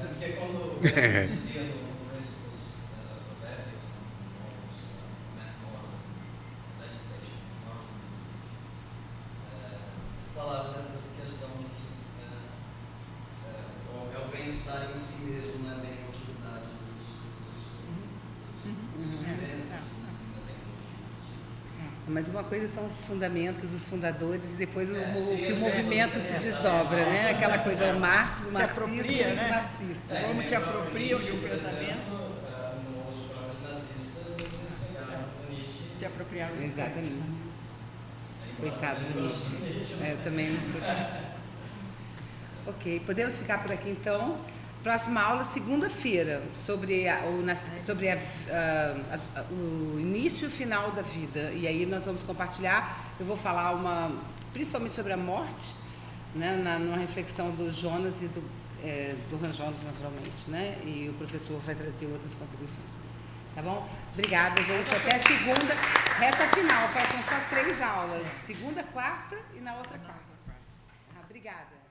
[SPEAKER 3] Porque quando eu dizia no Principles of Ethics, Legislation, falava dessa questão de que é o bem-estar em si mesmo, não é bem a utilidade dos instrumentos da tecnologia.
[SPEAKER 2] Mas uma coisa são os fundamentos, os fundadores, e depois o movimento se desdobra, né? Aquela coisa, o Marx, o marxismo e os marxistas.
[SPEAKER 4] Como se apropriam de um pensamento.
[SPEAKER 3] Os próprios nazistas, eles pegaram o Nietzsche.
[SPEAKER 4] Se apropriaram.
[SPEAKER 2] Exatamente. Coitado do Nietzsche. Eu também não sou. Ok, podemos ficar por aqui então. Próxima aula, segunda-feira, sobre o início e o final da vida. E aí nós vamos compartilhar, eu vou falar principalmente sobre a morte, né, numa reflexão do Jonas e do Ran Jonas, naturalmente, né? E o professor vai trazer outras contribuições. Tá bom? Obrigada, gente. Até segunda, reta final. Faltam só 3 aulas. Segunda, quarta e na outra quarta. Obrigada.